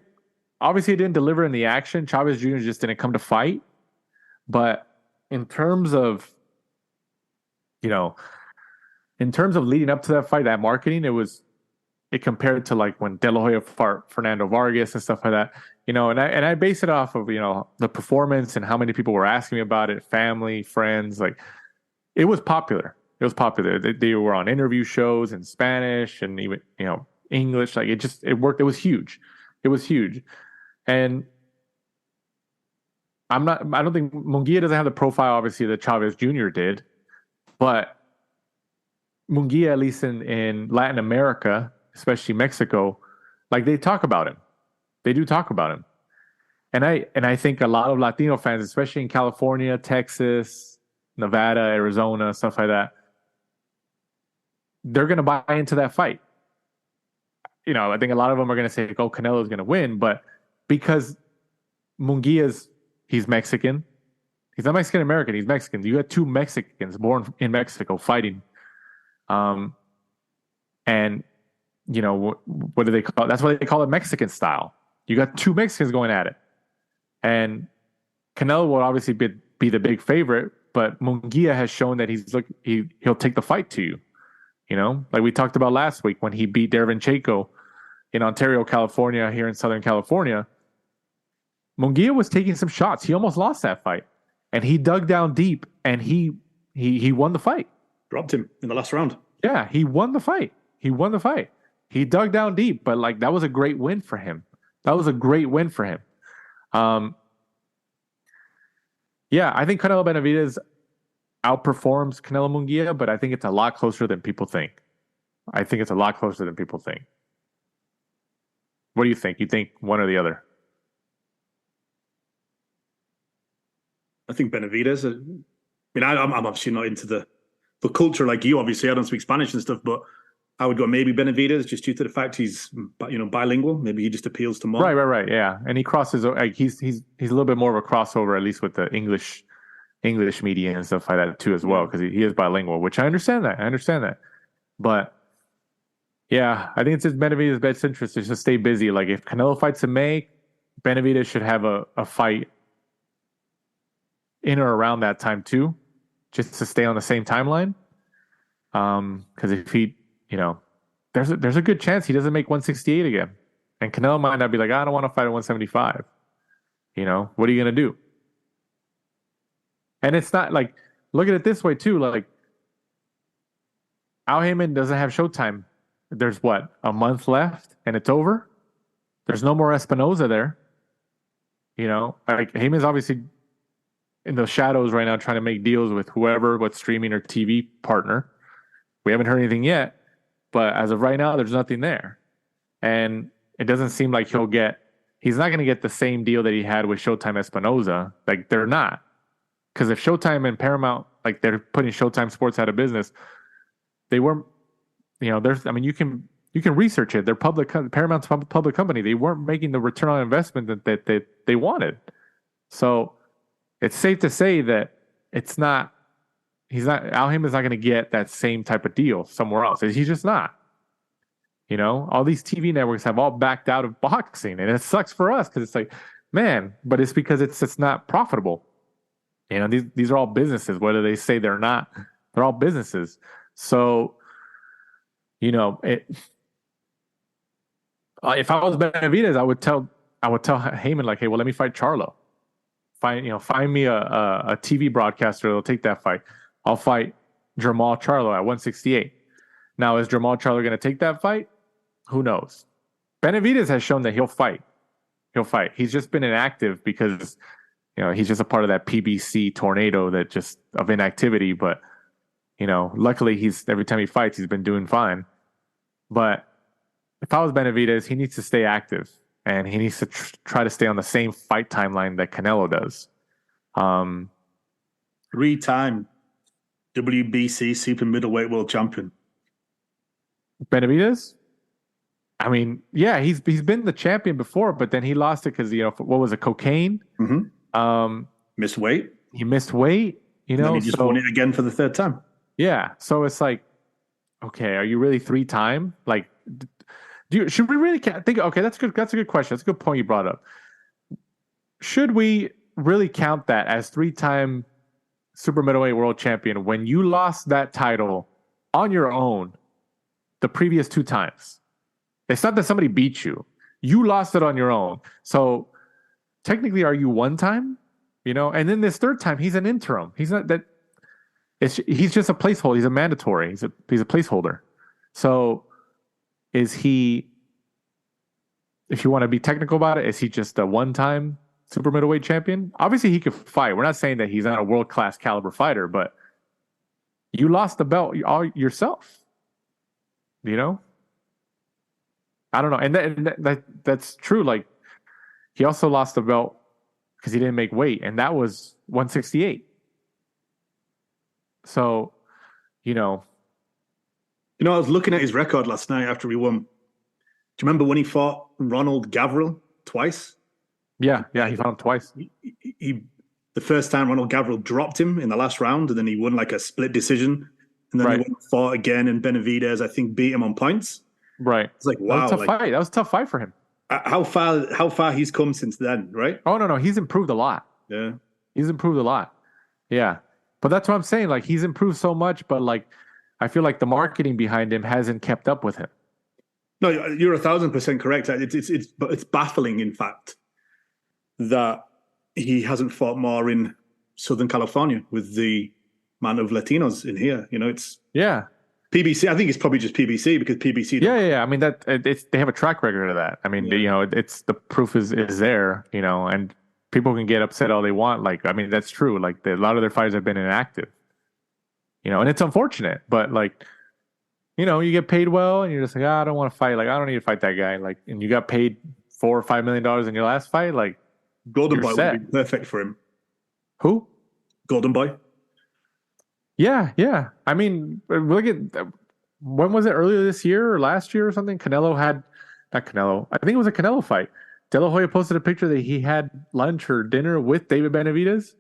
D: obviously it didn't deliver in the action. Chavez Jr. just didn't come to fight. But in terms of leading up to that fight, that marketing, it compared to like when De La Hoya fought Fernando Vargas and stuff like that, and I base it off of, the performance and how many people were asking me about it, family, friends. Like, it was popular. They were on interview shows in Spanish and even, English. Like it worked. It was huge. It was huge. And I don't think Munguia doesn't have the profile, obviously, that Chavez Jr. did, but Munguia, at least in Latin America, especially Mexico, like they talk about him. They do talk about him. And I think a lot of Latino fans, especially in California, Texas, Nevada, Arizona, stuff like that, they're going to buy into that fight. You know, I think a lot of them are going to say, oh, Canelo's going to win, but because he's Mexican. He's not Mexican American. He's Mexican. You got two Mexicans born in Mexico fighting. And, you know, what do they call it? That's why they call it Mexican style. You got two Mexicans going at it. And Canelo will obviously be the big favorite, but Munguia has shown that he'll take the fight to you. You know, like we talked about last week when he beat Derevyanchenko in Ontario, California, here in Southern California. Munguia was taking some shots. He almost lost that fight. And he dug down deep and he won the fight.
E: Dropped him in the last round.
D: Yeah, he won the fight. He won the fight. He dug down deep, but like that was a great win for him. That was a great win for him. Yeah, I think Canelo Benavidez outperforms Canelo Munguia, but I think it's a lot closer than people think. I think it's a lot closer than people think. What do you think? You think one or the other?
E: I think Benavidez. I mean, I'm obviously not into the culture like you. Obviously, I don't speak Spanish and stuff, but I would go maybe Benavidez just due to the fact he's bilingual. Maybe he just appeals to more.
D: Right. Yeah, and he crosses. Like he's a little bit more of a crossover, at least with the English media and stuff like that too, as well, because he is bilingual. Which I understand that. But yeah, I think it's in Benavidez's best interest to just stay busy. Like if Canelo fights in May, Benavidez should have a fight in or around that time too, just to stay on the same timeline. Because if he, you know, there's a good chance he doesn't make 168 again, and Canelo might not be like, I don't want to fight at 175. You know, what are you gonna do? And it's not like, look at it this way too. Like Al Haymon doesn't have Showtime. There's a month left, and it's over. There's no more Espinoza there. You know, like Heyman's obviously in the shadows right now trying to make deals with whoever, what streaming or TV partner. We haven't heard anything yet, but as of right now, there's nothing there. And it doesn't seem like he's not going to get the same deal that he had with Showtime Espinoza. Like they're not. Because if Showtime and Paramount, like they're putting Showtime Sports out of business, they weren't, you know, you can research it. They're Paramount's a public company. They weren't making the return on investment that they wanted. So it's safe to say that Al Haymon's not going to get that same type of deal somewhere else. He's just not. You know, all these TV networks have all backed out of boxing, and it sucks for us because it's like, man, but it's because it's not profitable. You know, these are all businesses, whether they say they're not, they're all businesses. So, you know, if I was Benavidez, I would tell Haymon, like, hey, well, let me fight Charlo. Find me a TV broadcaster that'll take that fight. I'll fight Jermall Charlo at 168. Now, is Jermall Charlo going to take that fight? Who knows? Benavidez has shown that he'll fight. He's just been inactive because, you know, he's just a part of that PBC tornado of inactivity. But, you know, luckily every time he fights, he's been doing fine. But if I was Benavidez, he needs to stay active. And he needs to try to stay on the same fight timeline that Canelo does.
E: 3-time WBC super middleweight world champion.
D: Benavidez? I mean, yeah, he's been the champion before, but then he lost it because, you know, what was it, cocaine?
E: Mm-hmm. Missed weight.
D: He missed weight, you know.
E: And he just won it again for the third time.
D: Yeah, so it's like, okay, are you really 3-time? Like, should we really think? Okay, that's good. That's a good question. That's a good point you brought up. Should we really count that as 3-time super middleweight world champion when you lost that title on your own the previous 2 times? It's not that somebody beat you. You lost it on your own. So technically, are you 1-time? You know, and then this 3rd time, he's an interim. He's not that. He's just a placeholder. He's a mandatory. He's a placeholder. So is he, if you want to be technical about it, is he just a one-time super middleweight champion? Obviously, he could fight. We're not saying that he's not a world-class caliber fighter, but you lost the belt all yourself. You know? I don't know. And that's true. Like, he also lost the belt because he didn't make weight, and that was 168. So, you know.
E: You know, I was looking at his record last night after he won. Do you remember when he fought Ronald Gavril twice?
D: Yeah, he fought him twice.
E: He the first time Ronald Gavril dropped him in the last round, and then he won like a split decision. And then he went and fought again, and Benavidez, I think, beat him on points.
D: Right.
E: It's like, wow.
D: That was a tough fight. That was a tough fight for him.
E: How far he's come since then, right?
D: Oh, no. He's improved a lot.
E: Yeah.
D: He's improved a lot. Yeah. But that's what I'm saying. Like, he's improved so much, but like, I feel like the marketing behind him hasn't kept up with him.
E: No, you're 1,000% correct. It's baffling, in fact, that he hasn't fought more in Southern California with the amount of Latinos in here. You know, it's PBC. I think it's probably just PBC because PBC.
D: Yeah. I mean, they have a track record of that. I mean, you know, it's the proof is there. You know, and people can get upset all they want. Like, I mean, that's true. Like, a lot of their fighters have been inactive. You know, and it's unfortunate, but like, you know, you get paid well, and you're just like, I don't want to fight. Like, I don't need to fight that guy. Like, and you got paid $4 or $5 million in your last fight. Like,
E: Golden Boy would be perfect for him.
D: Who?
E: Golden Boy.
D: Yeah. I mean, look at when was it, earlier this year or last year or something? I think it was a Canelo fight. De La Hoya posted a picture that he had lunch or dinner with David Benavidez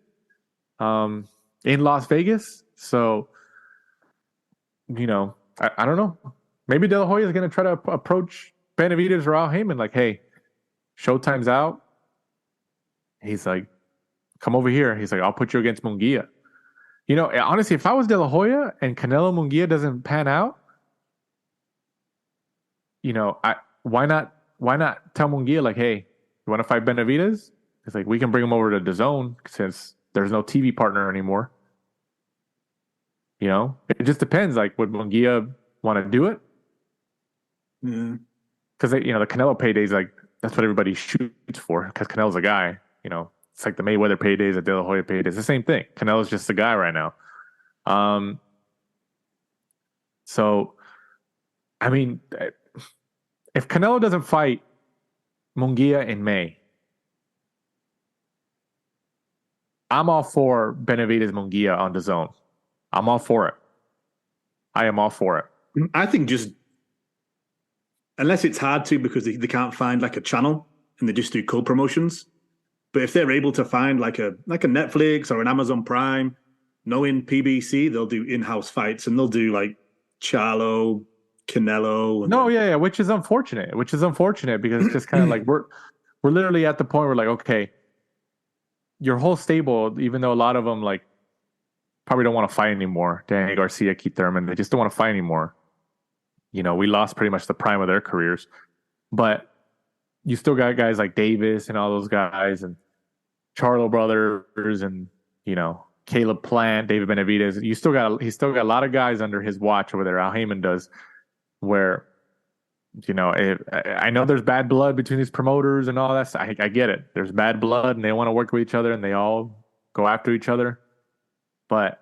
D: in Las Vegas. So, you know, I don't know. Maybe De La Hoya is going to try to approach Benavidez or Al Haymon like, hey, Showtime's out. He's like, come over here. He's like, I'll put you against Munguia. You know, honestly, if I was De La Hoya and Canelo Munguia doesn't pan out, you know, why not tell Munguia like, hey, you want to fight Benavidez? It's like, we can bring him over to DAZN since there's no TV partner anymore. You know, it just depends. Like, would Munguia want to do it? Because you know, the Canelo paydays, like, that's what everybody shoots for. Because Canelo's a guy. You know, it's like the Mayweather paydays, the De La Hoya paydays. It's the same thing. Canelo's just a guy right now. So, I mean, if Canelo doesn't fight Munguia in May, I'm all for Benavidez Munguia on DAZN. I'm all for it. I am all for it.
E: I think just, unless it's hard to because they can't find like a channel and they just do co-promotions. But if they're able to find like a Netflix or an Amazon Prime, knowing PBC, they'll do in-house fights and they'll do like Charlo, Canelo.
D: Yeah, which is unfortunate. Because it's just kind of like we're literally at the point where like, okay, your whole stable, even though a lot of them like probably don't want to fight anymore. Danny Garcia, Keith Thurman, they just don't want to fight anymore. You know, we lost pretty much the prime of their careers, but you still got guys like Davis and all those guys and Charlo brothers and, you know, Caleb Plant, David Benavidez. He's still got a lot of guys under his watch over there. Al Haymon does, where, you know, I know there's bad blood between these promoters and all that. I get it. There's bad blood and they want to work with each other and they all go after each other. But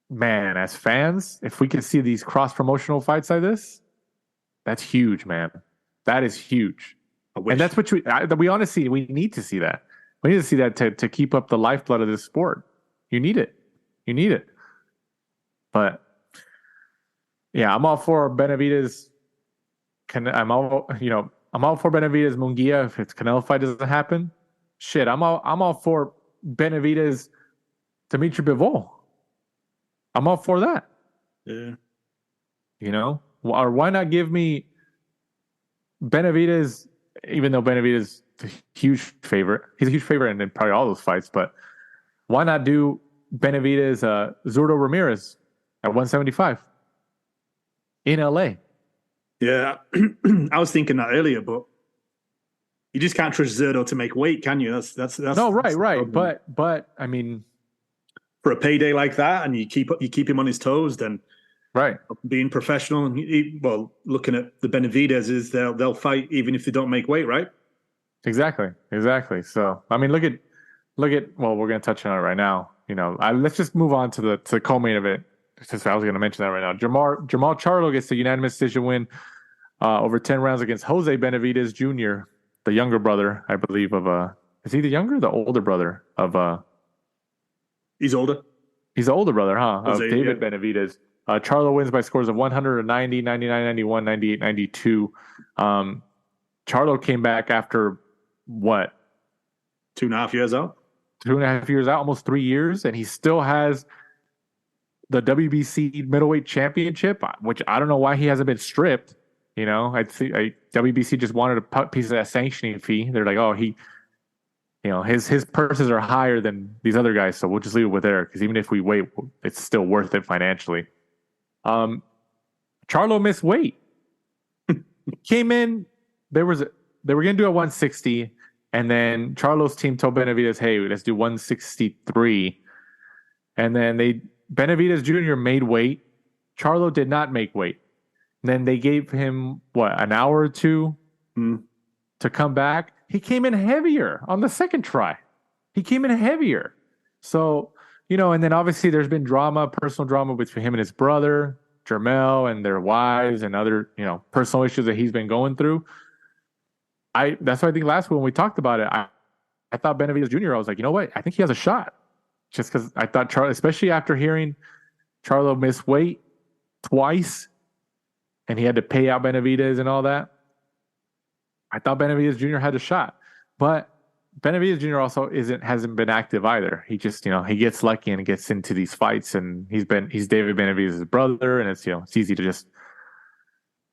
D: man, as fans, if we can see these cross-promotional fights like this, that's huge, man. That is huge. And that's what we honestly, we need to see that. We need to see that to keep up the lifeblood of this sport. You need it. But yeah, I'm all for Benavidez. I'm all for Benavidez Munguia if its Canelo fight doesn't happen. Shit, I'm all for Benavidez Demetrius Bivol. I'm all for that.
E: Yeah.
D: You know, or why not give me Benavidez, even though Benavidez is a huge favorite. He's a huge favorite in probably all those fights, but why not do Benavidez Zurdo Ramirez at 175 in LA?
E: Yeah, I was thinking that earlier, but you just can't trust Zurdo to make weight, can you? That's
D: no, right. But I mean,
E: for a payday like that, and you keep him on his toes, then
D: Right.
E: Being professional. Well, looking at the Benavidez's, they'll fight even if they don't make weight, right?
D: Exactly. So, I mean, look at. Well, we're going to touch on it right now. Let's just move on to the co-main event. Since I was going to mention that right now. Jermall Charlo gets a unanimous decision win over 10 rounds against Jose Benavidez Jr., the younger brother, I believe, is he the younger or the older brother of
E: He's older.
D: He's the older brother, huh?
E: Jose,
D: of David Benavidez. Charlo wins by scores of 190, 99, 91, 98, 92. Charlo came back after what?
E: 2.5 years out.
D: 2.5 years out, almost 3 years, and he still has the WBC middleweight championship, which I don't know why he hasn't been stripped. I think WBC just wanted a piece of that sanctioning fee. They're like, oh, his purses are higher than these other guys, so we'll just leave it with there because even if we wait, it's still worth it financially. Charlo missed weight. Came in, they were going to do a 160, and then Charlo's team told Benavidez, hey, let's do 163. And then Benavidez Jr. made weight. Charlo did not make weight. And then they gave him, an hour or two to come back. He came in heavier on the second try. He came in heavier. So, and then obviously there's been personal drama between him and his brother, Jermall, and their wives and other, personal issues that he's been going through. That's why I think last week when we talked about it, I thought Benavidez Jr., I was like, you know what? I think he has a shot. Just because I thought Charlo, especially after hearing Charlo miss weight twice and he had to pay out Benavidez and all that, I thought Benavidez Jr. had a shot. But Benavidez Jr. also hasn't been active either. He just, he gets lucky and gets into these fights, and he's David Benavidez's brother, and it's easy to just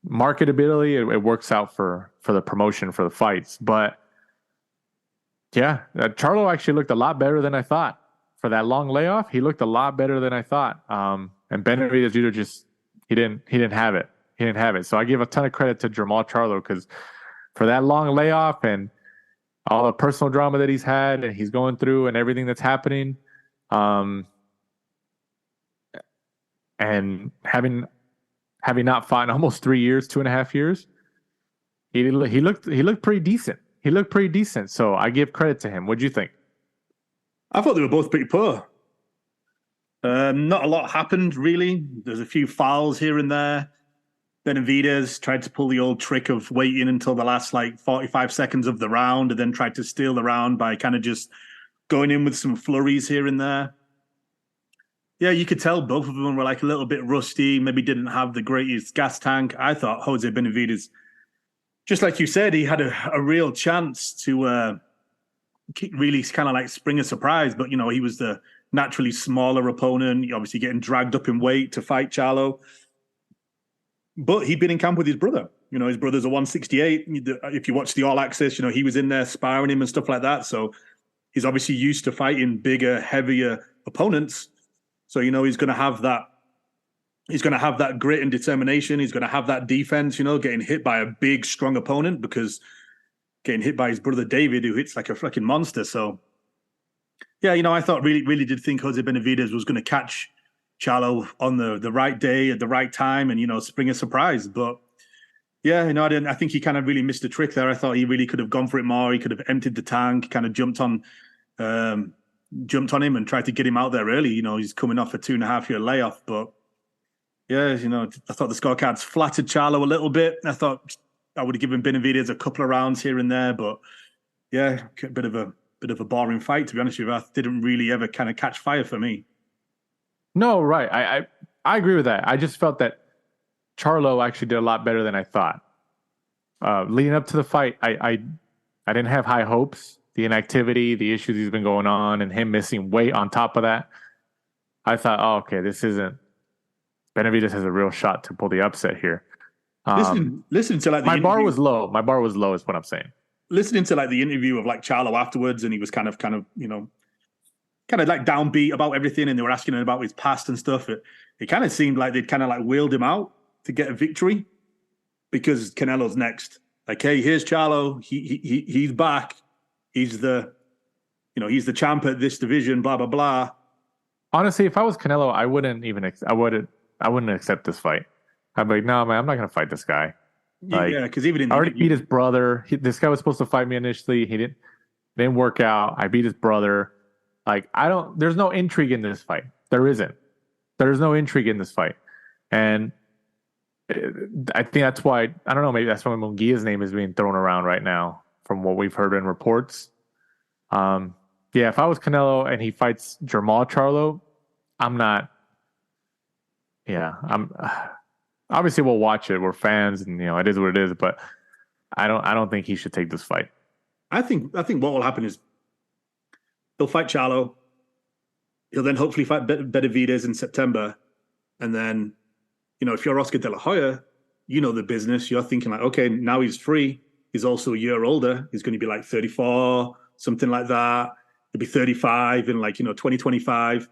D: marketability. It works out for the promotion for the fights. But yeah, Charlo actually looked a lot better than I thought. For that long layoff, he looked a lot better than I thought. And Benavidez Jr. just he didn't have it. He didn't have it. So I give a ton of credit to Jermall Charlo because for that long layoff and all the personal drama that he's had and he's going through and everything that's happening, and having not fought in almost 3 years, 2.5 years, he looked pretty decent. He looked pretty decent. So I give credit to him. What'd you think?
E: I thought they were both pretty poor. Not a lot happened, really. There's a few fouls here and there. Benavidez tried to pull the old trick of waiting until the last 45 seconds of the round and then tried to steal the round by kind of just going in with some flurries here and there. Yeah, you could tell both of them were a little bit rusty, maybe didn't have the greatest gas tank. I thought Jose Benavidez, just like you said, he had a real chance to really kind of spring a surprise. But, he was the naturally smaller opponent, obviously getting dragged up in weight to fight Charlo. But he'd been in camp with his brother. His brother's a 168. If you watch the All Access, he was in there sparring him and stuff like that. So he's obviously used to fighting bigger, heavier opponents. So, he's going to have that. He's going to have that grit and determination. He's going to have that defense, getting hit by a big, strong opponent because getting hit by his brother David, who hits like a fucking monster. So, yeah, I thought really did think Jose Benavidez was going to catch Charlo on the right day at the right time and, spring a surprise. But, yeah, I think he kind of really missed the trick there. I thought he really could have gone for it more. He could have emptied the tank, kind of jumped on him and tried to get him out there early. He's coming off a 2.5-year layoff. But, yeah, I thought the scorecards flattered Charlo a little bit. I thought I would have given Benavidez a couple of rounds here and there, but yeah, a bit of a boring fight, to be honest with you. I didn't really ever kind of catch fire for me.
D: No, right. I agree with that. I just felt that Charlo actually did a lot better than I thought. Leading up to the fight, I didn't have high hopes. The inactivity, the issues he's been going on, and him missing weight on top of that. I thought, oh, okay, this isn't. Benavidez has a real shot to pull the upset here.
E: Listen to
D: my bar was low. My bar was low, is what I'm saying.
E: Listening to the interview of Charlo afterwards, and he was kind of downbeat about everything, and they were asking him about his past and stuff. It kind of seemed like they'd kind of wheeled him out to get a victory because Canelo's next. Hey, here's Charlo. He's back. He's the champ at this division. Blah blah blah.
D: Honestly, if I was Canelo, I I wouldn't accept this fight. I'd be like, no, man, I'm not gonna fight this guy. Like,
E: Yeah, because even in
D: I already beat his brother. This guy was supposed to fight me initially. He didn't work out. I beat his brother. Like, there's no intrigue in this fight. There isn't. There's no intrigue in this fight. And I think that's why, I don't know, maybe that's why Munguia's name is being thrown around right now from what we've heard in reports. Yeah, if I was Canelo and he fights Jermall Charlo, I'm obviously we'll watch it. We're fans and, it is what it is, but I don't think he should take this fight.
E: I think what will happen is he'll fight Charlo. He'll then hopefully fight Benavidez in September. And then, if you're Oscar De La Hoya, the business. You're thinking like, okay, now he's free. He's also a year older. He's going to be like 34, something like that. He'll be 35 in 2025.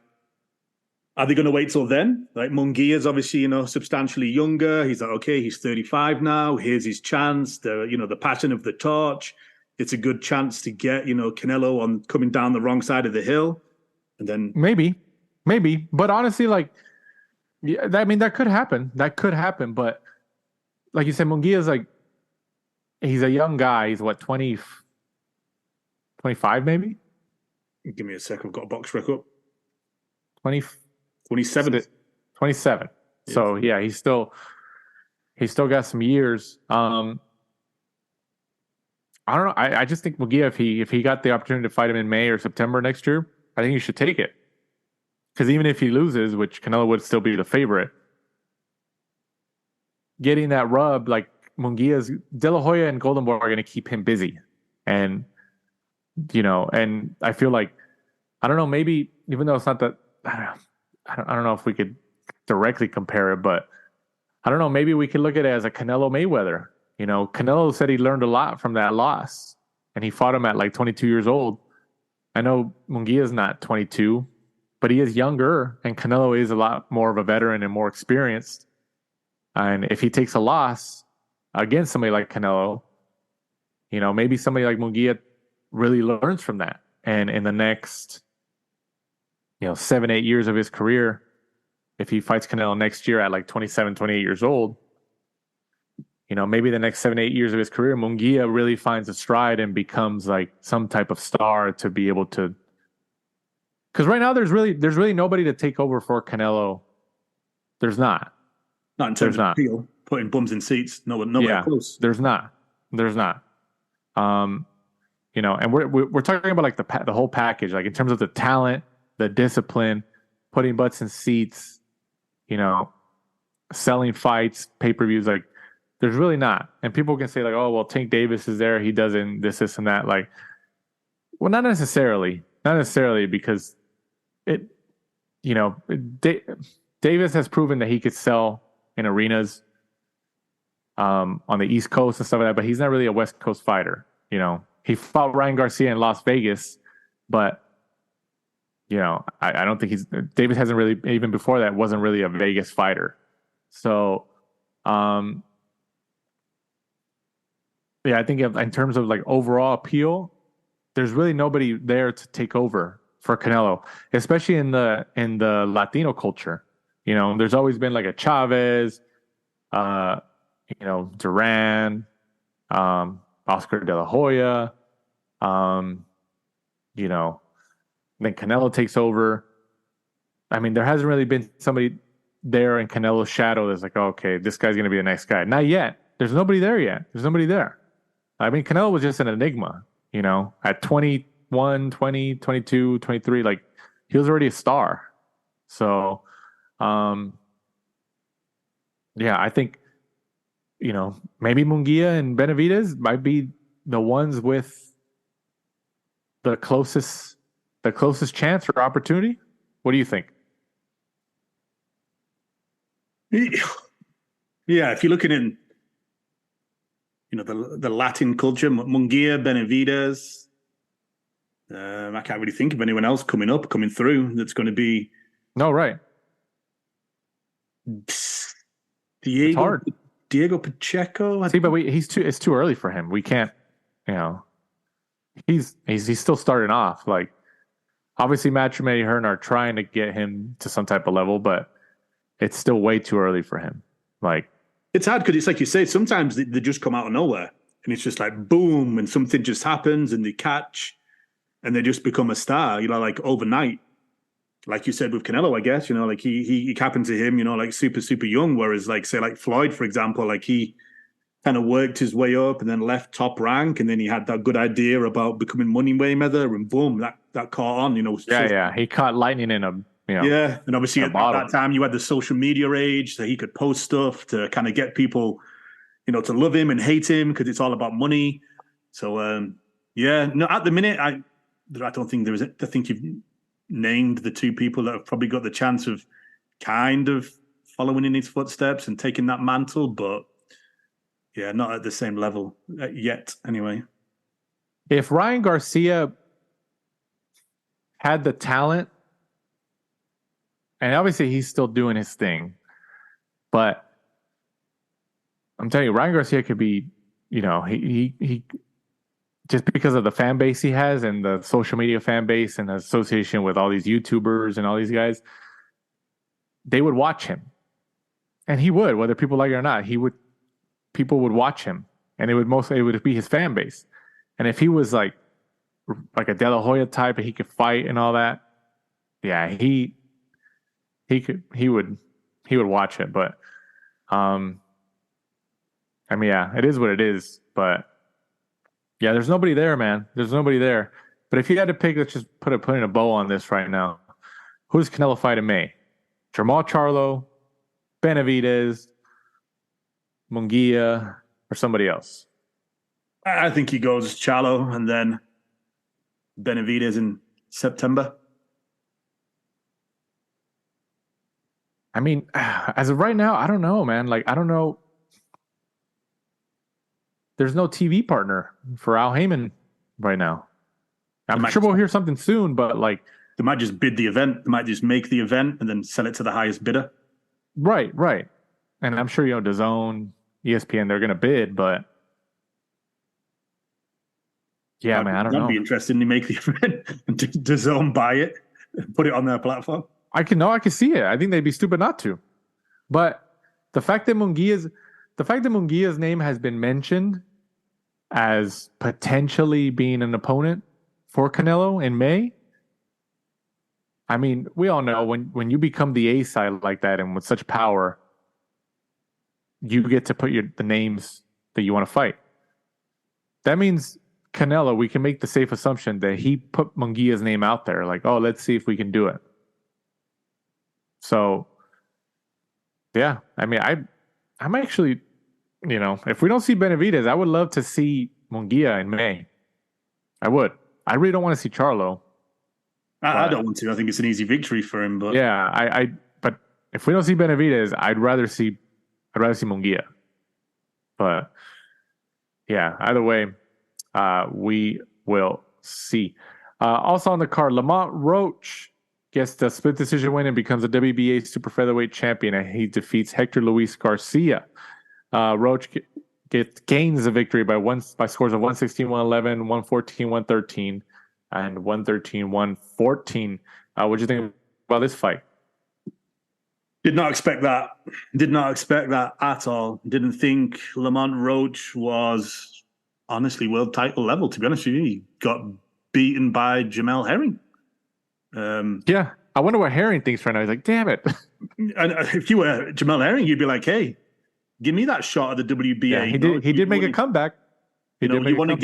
E: Are they going to wait till then? Like Munguia's obviously, substantially younger. He's like, okay, he's 35 now. Here's his chance. The passion of the torch. It's a good chance to get, Canelo on coming down the wrong side of the hill. And then
D: maybe. But honestly, yeah, that could happen. That could happen. But like you said, Munguia's he's a young guy. He's what, 20, 25 maybe?
E: Give me a sec. I've got a box rec up.
D: 27. Yeah. So yeah, he's still got some years. I don't know. I just think Munguia, if he got the opportunity to fight him in May or September next year, I think he should take it. Because even if he loses, which Canelo would still be the favorite, getting that rub, like Munguia's, De La Hoya and Golden Boy are going to keep him busy. And, and I feel like, I don't know, maybe, even though it's not that, I don't know if we could directly compare it, but I don't know, maybe we could look at it as a Canelo Mayweather. Canelo said he learned a lot from that loss, and he fought him at 22 years old. I know Munguia's not 22, but he is younger, and Canelo is a lot more of a veteran and more experienced. And if he takes a loss against somebody like Canelo, maybe somebody like Munguia really learns from that. And in the next, 7-8 years of his career, if he fights Canelo next year at 27, 28 years old, maybe the next 7-8 years of his career, Munguia really finds a stride and becomes some type of star to be able to. Because right now there's really nobody to take over for Canelo. There's not.
E: Not in terms of appeal, putting bums in seats. Nobody close.
D: There's not. And we're talking about the whole package, in terms of the talent, the discipline, putting butts in seats, selling fights, pay-per-views. There's really not. And people can say oh, well, Tank Davis is there. He doesn't this and that. Well, not necessarily. Not necessarily, because Davis has proven that he could sell in arenas on the East Coast and stuff like that, but he's not really a West Coast fighter. He fought Ryan Garcia in Las Vegas, but I don't think Davis hasn't really, even before that, wasn't really a Vegas fighter. So, yeah, I think in terms of overall appeal, there's really nobody there to take over for Canelo, especially in the Latino culture. There's always been a Chavez, Duran, Oscar De La Hoya, then Canelo takes over. I mean, there hasn't really been somebody there in Canelo's shadow that's okay, this guy's going to be the next guy. Not yet. There's nobody there yet. There's nobody there. I mean, Canelo was just an enigma, at 21, 20, 22, 23, he was already a star. So, yeah, I think, maybe Munguia and Benavidez might be the ones with the closest chance or opportunity. What do you think?
E: Yeah, if you're looking in, the Latin culture, Munguia, Benavidez, I can't really think of anyone else coming through that's going to be.
D: No, right. It's hard.
E: Diego Pacheco.
D: See, but it's too early for him. We can't, he's still starting off. Obviously, Matchroom and Hearn are trying to get him to some type of level, but it's still way too early for him. Like,
E: it's hard because it's like you say, sometimes they just come out of nowhere and it's just like boom, and something just happens and they catch and they just become a star, like overnight. Like you said with Canelo, I guess, like he happened to him, like super, super young. Whereas like, say like Floyd, for example, like he kind of worked his way up and then left top rank. And then he had that good idea about becoming Money Mayweather, and boom, that caught on,
D: Yeah. He caught lightning in a,
E: yeah. And obviously at
D: bottle.
E: that time you had the social media age, so he could post stuff to kind of get people, to love him and hate him because it's all about money. So, no, at the minute, I don't think there is. I think you've named the two people that have probably got the chance of kind of following in his footsteps and taking that mantle, but yeah, not at the same level yet. Anyway,
D: if Ryan Garcia had the talent, and obviously he's still doing his thing, but I'm telling you, Ryan Garcia could be, he just because of the fan base he has and the social media fan base and the association with all these YouTubers and all these guys, they would watch him. And he would, whether people like it or not, people would watch him, and it would be his fan base. And if he was like a De La Hoya type and he could fight and all that, yeah, he would watch it. But I mean, yeah, it is what it is. But yeah, there's nobody there, man. There's nobody there. But if you had to pick, let's just putting a bow on this right now. Who's Canelo fight in May? Jermall Charlo, Benavidez, Munguia, or somebody else?
E: I think he goes Charlo and then Benavidez in September.
D: I mean, as of right now, I don't know, man. Like, I don't know. There's no TV partner for Al Haymon right now. I'm sure we'll hear something soon, but like,
E: they might just bid the event. They might just make the event and then sell it to the highest bidder.
D: Right. And I'm sure, DAZN, ESPN, they're going to bid, but yeah, man, I don't know.
E: I'd be interested in make the event and DAZN buy it and put it on their platform.
D: I can see it. I think they'd be stupid not to. But the fact that Munguia's name has been mentioned as potentially being an opponent for Canelo in May, I mean, we all know when you become the A side like that and with such power, you get to put the names that you want to fight. That means Canelo, we can make the safe assumption that he put Munguia's name out there, like, oh, let's see if we can do it. So, yeah, I mean, I'm actually, if we don't see Benavidez, I would love to see Munguia in May. I would. I really don't want to see Charlo.
E: I don't want to. I think it's an easy victory for him. But
D: yeah, but if we don't see Benavidez, I'd rather see Munguia. But yeah, either way, we will see. Also on the card, Lamont Roach gets the split decision win and becomes a WBA super featherweight champion, and he defeats Hector Luis Garcia. Roach gains the victory by scores of 116-111, 114-113, and 113-114. What do you think about this fight?
E: Did not expect that. Did not expect that at all. Didn't think Lamont Roach was honestly world title level, to be honest with you. He got beaten by Jamel Herring.
D: Yeah, I wonder what Herring thinks right now. He's like, damn it.
E: And if you were Jamel Herring, you'd be like, hey, give me that shot at the WBA.
D: Yeah, he did make a comeback. You want to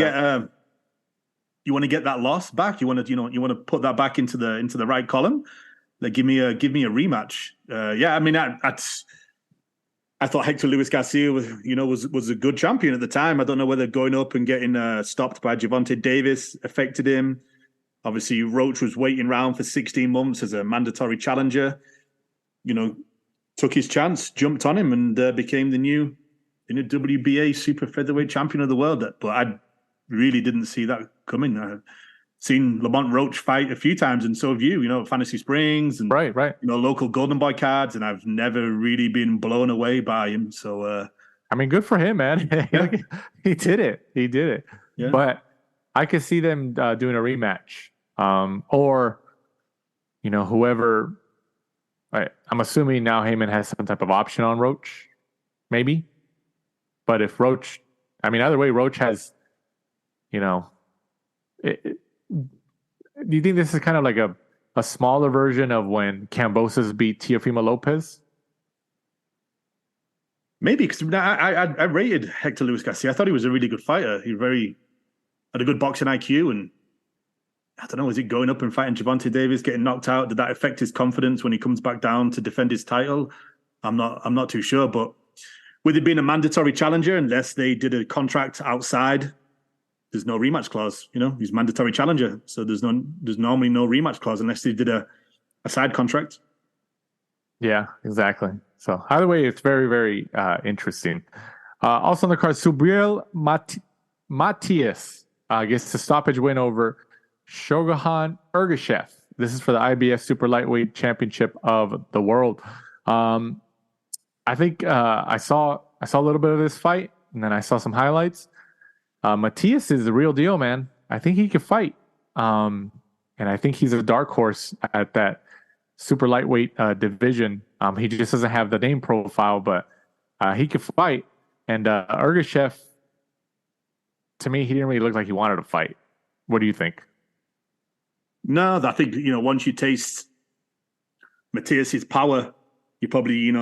D: get that loss back. You want to put that back into the right column. Like, give me a rematch. Yeah, I mean, I thought Hector Luis Garcia was a good champion at the time. I don't know whether going up and getting stopped by Gervonta Davis affected him. Obviously, Roach was waiting around for 16 months as a mandatory challenger. Took his chance, jumped on him, and became the new WBA super featherweight champion of the world. But I really didn't see that coming. I've seen Lamont Roach fight a few times, and so have you. Fantasy Springs and right.
E: Local Golden Boy cards, and I've never really been blown away by him. So
D: I mean, good for him, man. Yeah. He did it. Yeah. But I could see them doing a rematch, or whoever I'm assuming now Haymon has some type of option on Roach, maybe. But if Roach, either way, Roach has, do you think this is kind of like a smaller version of when Kambosos beat Teofimo Lopez?
E: Maybe, because I rated Hector Luis Garcia. I thought he was a really good fighter. He had a good boxing IQ, and I don't know, is it going up and fighting Gervonta Davis, getting knocked out? Did that affect his confidence when he comes back down to defend his title? I'm not too sure, but with it being a mandatory challenger, unless they did a contract outside, there's no rematch clause. He's mandatory challenger, so there's normally no rematch clause unless they did a side contract.
D: Yeah, exactly. So either way, it's very, very interesting. Also on the card, Subriel Matias gets the stoppage win over Shogun Ergashev. This is for the IBF Super Lightweight Championship of the world. I think I saw a little bit of this fight, and then I saw some highlights. Matias is the real deal, man. I think he can fight, and I think he's a dark horse at that super lightweight division. He just doesn't have the name profile, but he can fight. And Ergashev, to me, he didn't really look like he wanted to fight. What do you think?
E: No, I think, once you taste Matias's power, you probably,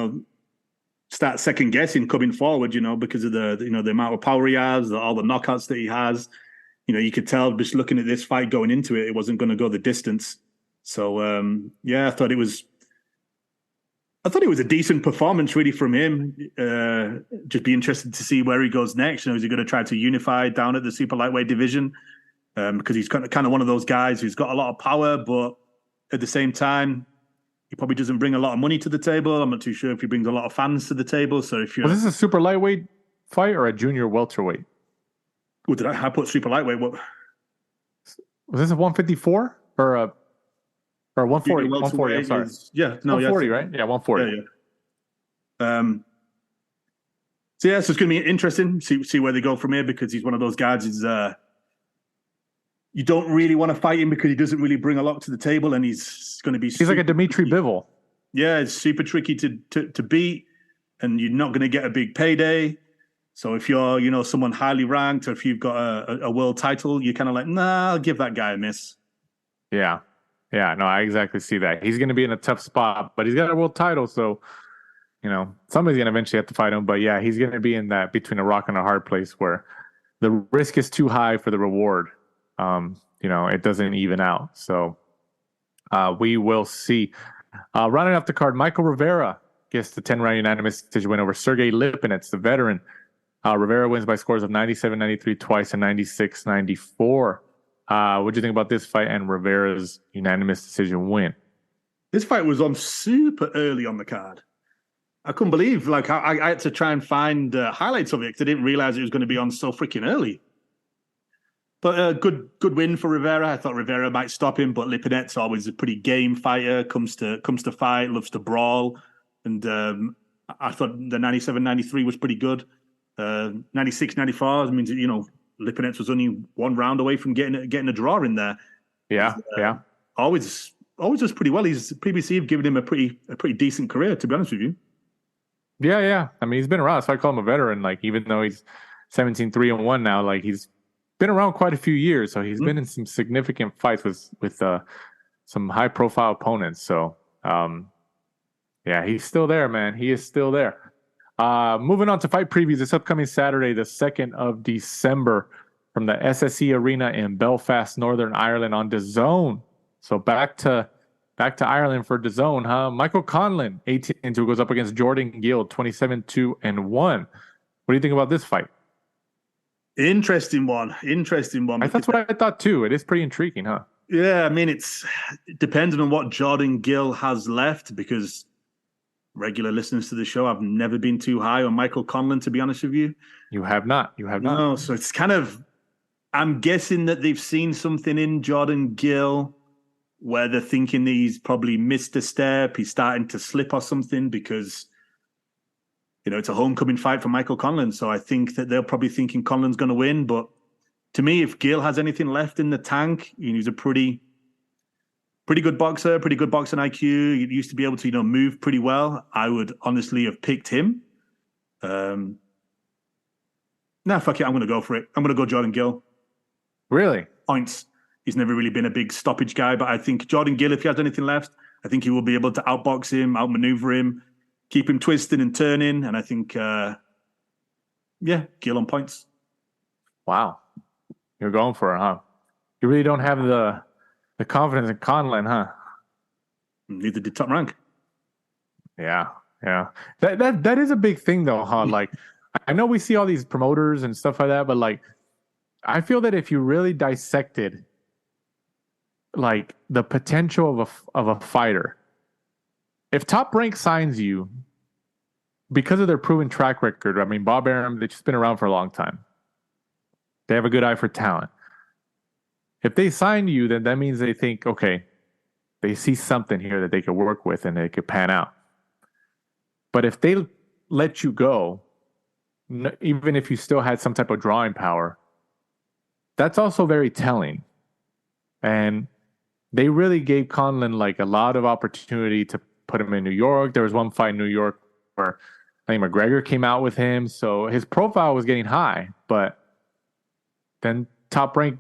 E: start second guessing coming forward, because of the amount of power he has, all the knockouts that he has. You could tell just looking at this fight going into it, it wasn't going to go the distance. So, I thought it was a decent performance really from him. Just be interested to see where he goes next. Is he going to try to unify down at the super lightweight division? Because he's kind of one of those guys who's got a lot of power, but at the same time, he probably doesn't bring a lot of money to the table. I'm not too sure if he brings a lot of fans to the table. So if
D: was this a super lightweight fight or a junior welterweight?
E: Oh, did I put super lightweight? What
D: was this, a 154 or a 140? 140. I'm sorry. 140, right? Yeah, 140.
E: Yeah. So it's going to be interesting. See where they go from here, because he's one of those guys. You don't really want to fight him because he doesn't really bring a lot to the table, and he's going to be.
D: He's like a Dimitri Bivol.
E: Yeah, it's super tricky to beat, and you're not going to get a big payday. So if you're, someone highly ranked, or if you've got a world title, you're kind of like, nah, I'll give that guy a miss.
D: Yeah, no, I exactly see that. He's going to be in a tough spot, but he's got a world title, so somebody's going to eventually have to fight him. But yeah, he's going to be in that between a rock and a hard place where the risk is too high for the reward. It doesn't even out. So we will see. Rounding off the card, Michael Rivera gets the 10-round unanimous decision win over Sergey Lipinets, the veteran. Rivera wins by scores of 97-93 twice and 96-94. What do you think about this fight and Rivera's unanimous decision win?
E: This fight was on super early on the card. I couldn't believe, I had to try and find highlights of it because I didn't realize it was going to be on so freaking early. But a good win for Rivera. I thought Rivera might stop him, but Lipinets always a pretty game fighter, comes to fight, loves to brawl. And I thought the 97-93 was pretty good. 96-94 means, Lipinets was only one round away from getting a draw in there.
D: Yeah.
E: Always does pretty well. PBC have given him a pretty decent career, to be honest with you.
D: Yeah. He's been around, so I call him a veteran. Even though he's 17-3-1 now, he's been around quite a few years. So he's been in some significant fights with some high profile opponents. So he's still there, man. He is still there. Moving on to fight previews this upcoming Saturday, the 2nd of December, from the SSE Arena in Belfast, Northern Ireland on DAZN. So back to Ireland for DAZN, huh? Michael Conlan, 18-2, goes up against Jordan Gill, 27-2-1. What do you think about this fight?
E: Interesting one.
D: That's what I thought too. It is pretty intriguing, huh?
E: Yeah, it's depending on what Jordan Gill has left, because regular listeners to the show, I've never been too high on Michael Conlan, to be honest with you.
D: You have not.
E: No, so it's kind of, I'm guessing that they've seen something in Jordan Gill where they're thinking that he's probably missed a step, he's starting to slip or something, because it's a homecoming fight for Michael Conlan. So I think that they're probably thinking Conlan's going to win. But to me, if Gill has anything left in the tank, he's a pretty pretty good boxer, pretty good boxing IQ. He used to be able to, move pretty well. I would honestly have picked him. Fuck it. I'm going to go for it. I'm going to go Jordan Gill.
D: Really?
E: Points. He's never really been a big stoppage guy, but I think Jordan Gill, if he has anything left, I think he will be able to outbox him, outmaneuver him, keep him twisting and turning. And I think, Gill on points.
D: Wow. You're going for it, huh? You really don't have the confidence in Conlan, huh?
E: Neither did Top Rank.
D: Yeah. That is a big thing, though, huh? Like, I know we see all these promoters and stuff like that, but like, I feel that if you really dissected like the potential of a fighter, if Top Rank signs you because of their proven track record, I mean, Bob Arum, they've just been around for a long time. They have a good eye for talent. If they sign you, then that means they think, okay, they see something here that they could work with and they could pan out. But if they let you go, even if you still had some type of drawing power, that's also very telling. And they really gave Conlan like a lot of opportunity to put him in New York. There was one fight in New York where I think McGregor came out with him. So his profile was getting high, but then Top Rank,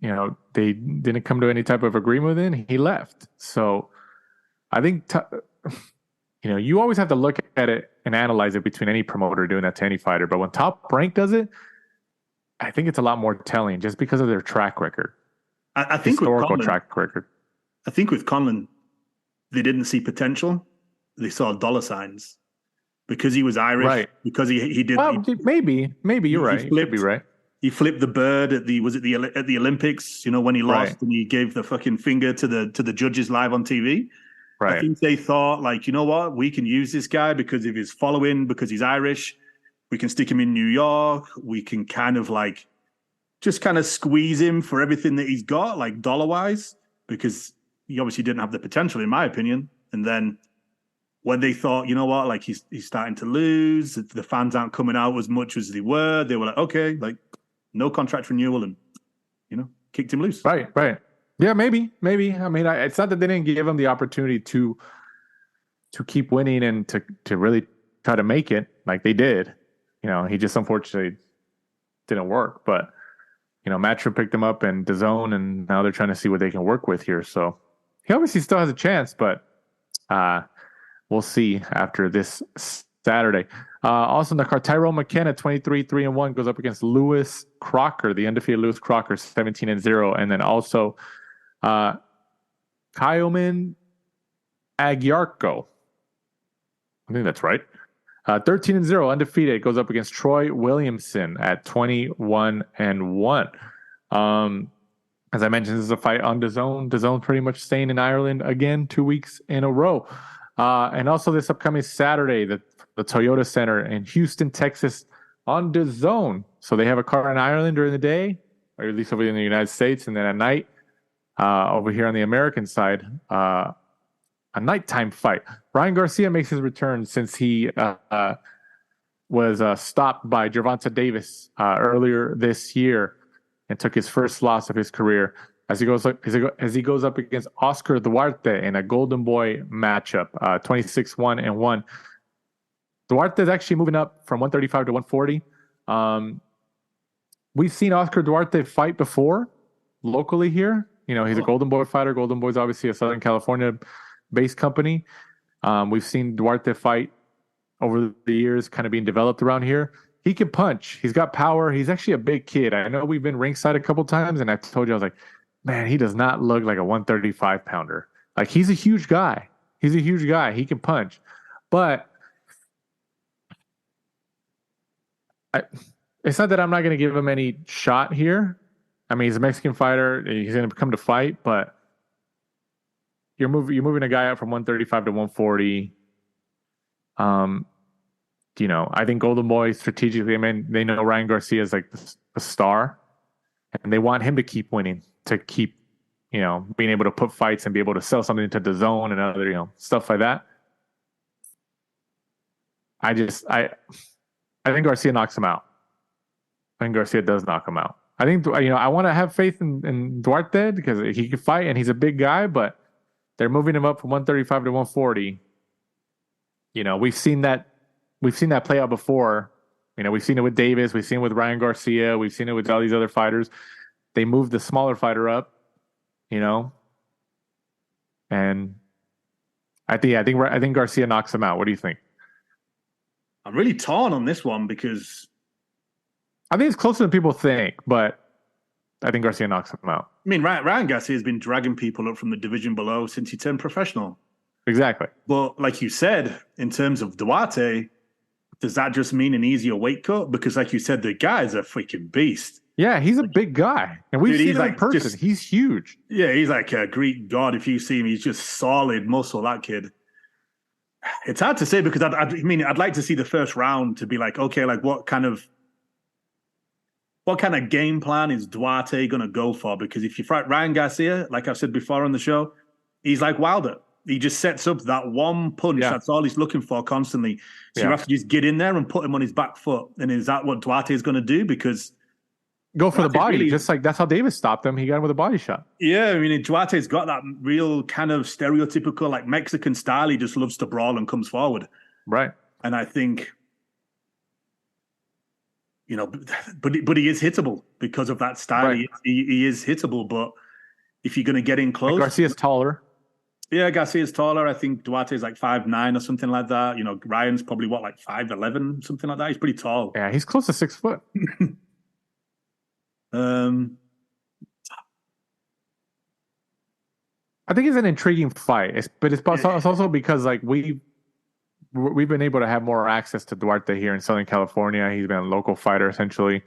D: they didn't come to any type of agreement with him. He left. So I think, you always have to look at it and analyze it between any promoter doing that to any fighter. But when Top Rank does it, I think it's a lot more telling just because of their track record.
E: I think
D: historical
E: with Conlan,
D: track record.
E: I think with Conlan, they didn't see potential. They saw dollar signs because he was Irish.
D: Right.
E: Because he did.
D: Well, maybe you're right. You could be right.
E: He flipped the bird at the Olympics. When he lost and he gave the fucking finger to the judges live on TV.
D: Right.
E: I think they thought like, you know what, we can use this guy because of his following, because he's Irish. We can stick him in New York. We can kind of squeeze him for everything that he's got, like dollar-wise, because he obviously didn't have the potential, in my opinion. And then when they thought, you know what, like he's starting to lose, the fans aren't coming out as much as they were like, okay, like no contract renewal, and kicked him loose.
D: Right. Yeah, maybe. I mean, it's not that they didn't give him the opportunity to keep winning and to really try to make it like they did. He just unfortunately didn't work. But, Matchroom picked him up and DAZN, and now they're trying to see what they can work with here. So he obviously still has a chance, but we'll see after this Saturday. Also in the card, Tyrone McKenna, 23-3-1, goes up against Lewis Crocker, the undefeated Lewis Crocker, 17-0. And then also Haymon Agyarko. I think that's right. 13-0, undefeated, goes up against Troy Williamson at 21-1. As I mentioned, this is a fight on DAZN. DAZN pretty much staying in Ireland again, 2 weeks in a row. And also this upcoming Saturday, the Toyota Center in Houston, Texas, on DAZN. So they have a card in Ireland during the day, or at least over in the United States, and then at night, over here on the American side, a nighttime fight. Ryan Garcia makes his return since he was stopped by Gervonta Davis earlier this year and took his first loss of his career as he goes up against Oscar Duarte in a Golden Boy matchup, 26-1-1. Duarte is actually moving up from 135 to 140. We've seen Oscar Duarte fight before locally here. He's a Golden Boy fighter. Golden Boy is obviously a Southern California-based company. We've seen Duarte fight over the years, kind of being developed around here. He can punch. He's got power. He's actually a big kid. I know we've been ringside a couple times, and I told you, I was like, man, he does not look like a 135-pounder. Like, he's a huge guy. He can punch. But it's not that I'm not going to give him any shot here. I mean, he's a Mexican fighter. He's going to come to fight, but you're moving a guy up from 135 to 140. I think Golden Boy strategically, I mean, they know Ryan Garcia is like the star, and they want him to keep winning, to keep, being able to put fights and be able to sell something into DAZN and other, stuff like that. I think Garcia knocks him out. I think Garcia does knock him out. I think, I want to have faith in Duarte because he can fight and he's a big guy, but They're moving him up from 135 to 140. You know, we've seen that play out before. You know, we've seen it with Davis, we've seen it with Ryan Garcia, we've seen it with all these other fighters. They moved the smaller fighter up, you know. And I think Garcia knocks him out. What do you think?
E: I'm really torn on this one because
D: I think it's closer than people think, but I think Garcia knocks him out.
E: I mean, Ryan Garcia has been dragging people up from the division below since he turned professional.
D: Exactly.
E: But like you said, in terms of Duarte, does that just mean an easier weight cut? Because like you said, the guy's a freaking beast.
D: Yeah, he's a big guy. And we've seen him in person. He's huge.
E: Yeah, he's like a Greek god. If you see him, he's just solid muscle, that kid. It's hard to say because I'd like to see the first round to be like, okay, like what kind of game plan is Duarte going to go for? Because if you fight Ryan Garcia, like I've said before on the show, he's like Wilder. He just sets up that one punch. Yeah. That's all he's looking for constantly. So you have to just get in there and put him on his back foot. And is that what Duarte is going to do? Because
D: go for the body, really, just like that's how Davis stopped him. He got him with a body shot.
E: Yeah, I mean, Duarte's got that real kind of stereotypical, like Mexican style. He just loves to brawl and comes forward.
D: Right.
E: And I think, you know, but he is hittable because of that style. Right. He is hittable, but if you're going to get in close,
D: Garcia's taller.
E: Yeah, Garcia's taller. I think Duarte's like 5'9" or something like that. You know, Ryan's probably like 5'11", something like that. He's pretty tall.
D: Yeah, he's close to 6 foot. I think it's an intriguing fight, but it's also because like we've been able to have more access to Duarte here in Southern California. He's been a local fighter essentially,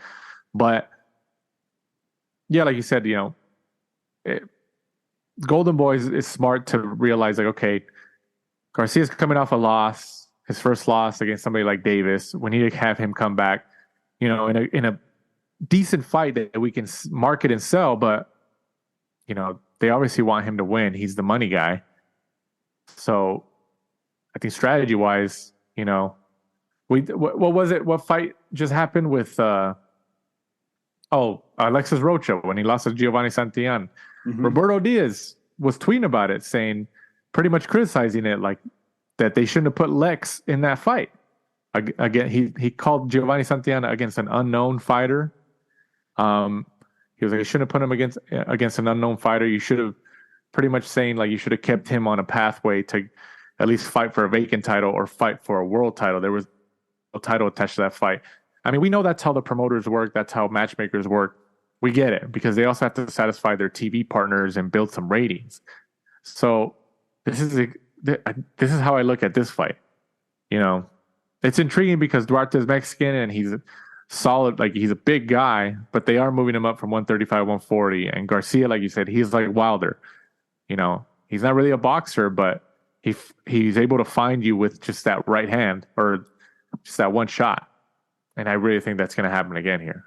D: but yeah, like you said, you know, Golden Boy is smart to realize like, okay, Garcia's coming off a loss, his first loss against somebody like Davis. We need to have him come back, you know, in a decent fight that we can market and sell, but you know, they obviously want him to win. He's the money guy. So I think strategy wise, you know, what was it? What fight just happened with Alexis Rocha when he lost to Giovanni Santillan? Mm-hmm. Roberto Diaz was tweeting about it, saying pretty much criticizing it, like that they shouldn't have put Lex in that fight. Again, he called Giovanni Santillan against an unknown fighter. He was like, you shouldn't have put him against an unknown fighter. You should have pretty much saying like you should have kept him on a pathway to at least fight for a vacant title or fight for a world title. There was no title attached to that fight. I mean, we know that's how the promoters work. That's how matchmakers work. We get it because they also have to satisfy their TV partners and build some ratings. So this is how I look at this fight. You know, it's intriguing because Duarte is Mexican and he's solid, like he's a big guy, but they are moving him up from 135 140. And Garcia, like you said, he's like Wilder. You know, he's not really a boxer, but he's able to find you with just that right hand or just that one shot. And I really think that's going to happen again here.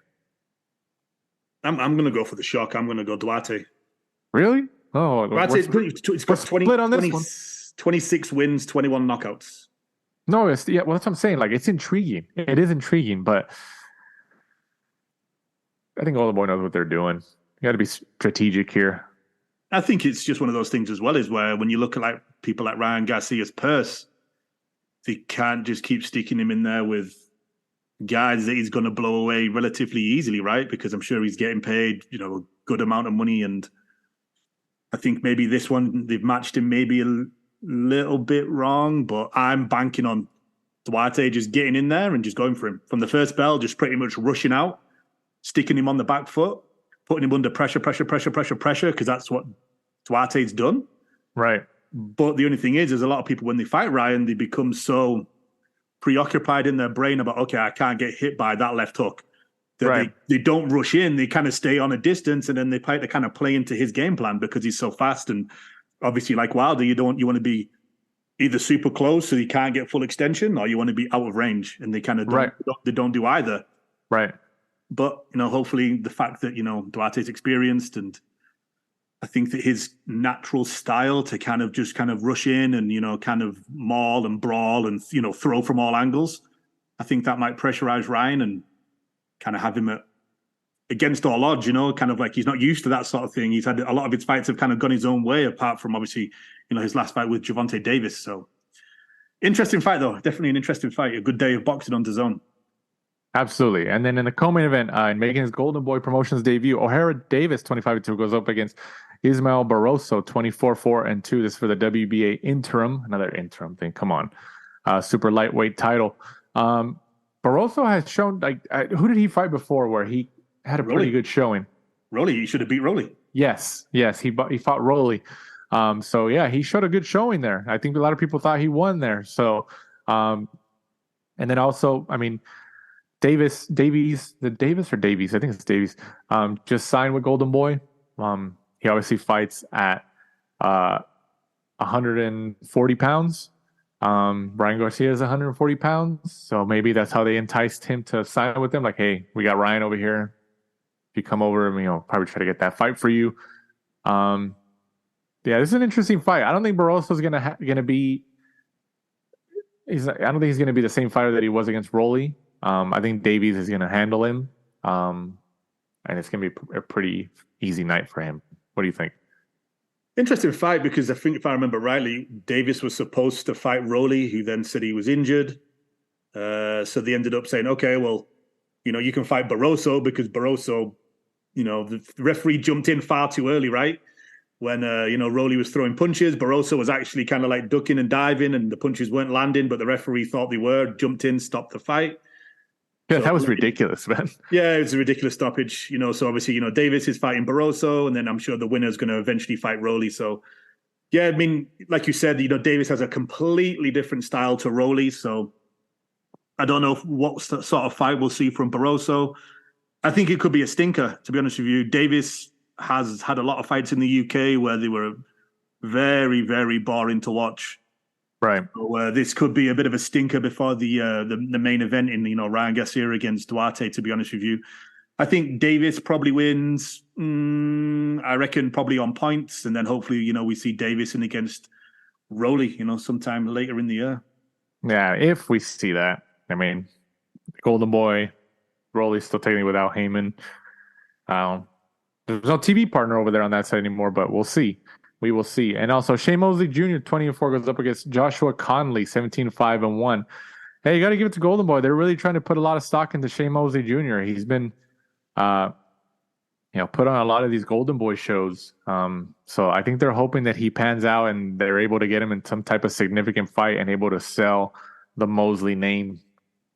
E: I'm going to go for the shock. I'm going to go Duarte.
D: Really? Oh,
E: Duarte, it's got 26 wins, 21 knockouts.
D: No, well, that's what I'm saying. Like, it's intriguing. It is intriguing, but I think Golden Boy knows what they're doing. You got to be strategic here.
E: I think it's just one of those things as well, is where when you look at like people like Ryan Garcia's purse, they can't just keep sticking him in there with guys that he's going to blow away relatively easily, right? Because I'm sure he's getting paid, you know, a good amount of money. And I think maybe this one, they've matched him maybe a little bit wrong, but I'm banking on Duarte just getting in there and just going for him. From the first bell, just pretty much rushing out, sticking him on the back foot, putting him under pressure, because that's what Duarte's done.
D: Right.
E: But the only thing is, there's a lot of people, when they fight Ryan, they become so preoccupied in their brain about, okay, I can't get hit by that left hook. That they don't rush in. They kind of stay on a distance, and then they kind of play into his game plan because he's so fast. And obviously, like Wilder, you want to be either super close so you can't get full extension, or you want to be out of range, and they kind of don't do either.
D: Right.
E: But, you know, hopefully the fact that, you know, Duarte's experienced, and I think that his natural style to kind of rush in and, you know, kind of maul and brawl and, you know, throw from all angles, I think that might pressurize Ryan and kind of have him at against all odds, kind of like he's not used to that sort of thing. He's had a lot of his fights have kind of gone his own way, apart from obviously, his last fight with Gervonta Davis. So interesting fight, though. Definitely an interesting fight. A good day of boxing on DAZN.
D: Absolutely. And then in the co-main event, in making his Golden Boy Promotions debut, O'Hara Davis, 25-2, goes up against Ismael Barroso, 24-4-2. This is for the WBA interim. Another interim thing. Come on. Super lightweight title. Barroso has shown, who did he fight before where he had a pretty good showing?
E: Rolly. He should have beat Rolly.
D: Yes. He fought Rolly. So, yeah, he showed a good showing there. I think a lot of people thought he won there. So, and then also, Davies, I think it's Davies, just signed with Golden Boy. He obviously fights at 140 pounds. Ryan Garcia is 140 pounds. So maybe that's how they enticed him to sign with them. Like, hey, we got Ryan over here. If you come over, probably try to get that fight for you. Yeah, this is an interesting fight. I don't think Barroso's gonna be. I don't think he's gonna be the same fighter that he was against Rolly. I think Davies is gonna handle him, and it's gonna be a pretty easy night for him. What do you think?
E: Interesting fight, because I think if I remember rightly, Davis was supposed to fight Rolly, who then said he was injured. So they ended up saying, okay, well, you can fight Barroso, because Barroso, the referee jumped in far too early, right? When, Rolly was throwing punches, Barroso was actually kind of like ducking and diving, and the punches weren't landing, but the referee thought they were, jumped in, stopped the fight.
D: Yeah, that was ridiculous, man.
E: Yeah, it was a ridiculous stoppage. So obviously, Davis is fighting Barroso, and then I'm sure the winner's going to eventually fight Rolly. So, yeah, like you said, Davis has a completely different style to Rolly. So I don't know what sort of fight we'll see from Barroso. I think it could be a stinker, to be honest with you. Davis has had a lot of fights in the UK where they were very, very boring to watch.
D: Right.
E: So this could be a bit of a stinker before the main event in Ryan Garcia against Duarte, to be honest with you. I think Davis probably wins. I reckon probably on points, and then hopefully we see Davis in against Rolly sometime later in the year.
D: Yeah, if we see that. Golden Boy, Rolly's still technically without Haymon. There's no TV partner over there on that side anymore, but we'll see. We will see. And also, Shane Mosley Jr., 20-4, goes up against Joshua Conley, 17-5-1. Hey, you got to give it to Golden Boy. They're really trying to put a lot of stock into Shane Mosley Jr. He's been, put on a lot of these Golden Boy shows. So I think they're hoping that he pans out and they're able to get him in some type of significant fight and able to sell the Mosley name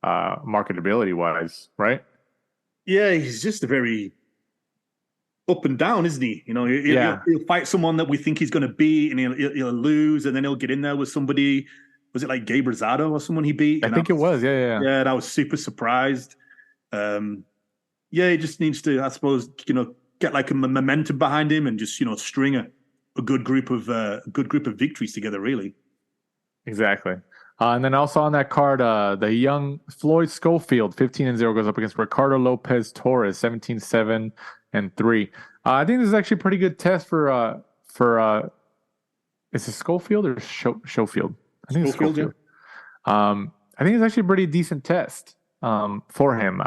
D: marketability-wise, right?
E: Yeah, he's just a very up and down, isn't he? He'll fight someone that we think he's going to beat, and he'll lose, and then he'll get in there with somebody. Was it like Gabe Rosado or someone he beat?
D: I think it was. Yeah.
E: Yeah, and I was super surprised. He just needs to, I suppose, get like a momentum behind him and just string a good group of victories together. Really. Exactly.
D: And then also on that card, the young Floyd Schofield, 15-0, goes up against Ricardo Lopez Torres, 17-7-3. I think this is actually a pretty good test for is it Schofield or Schofield? I think it's Schofield. Yeah. I think it's actually a pretty decent test for him.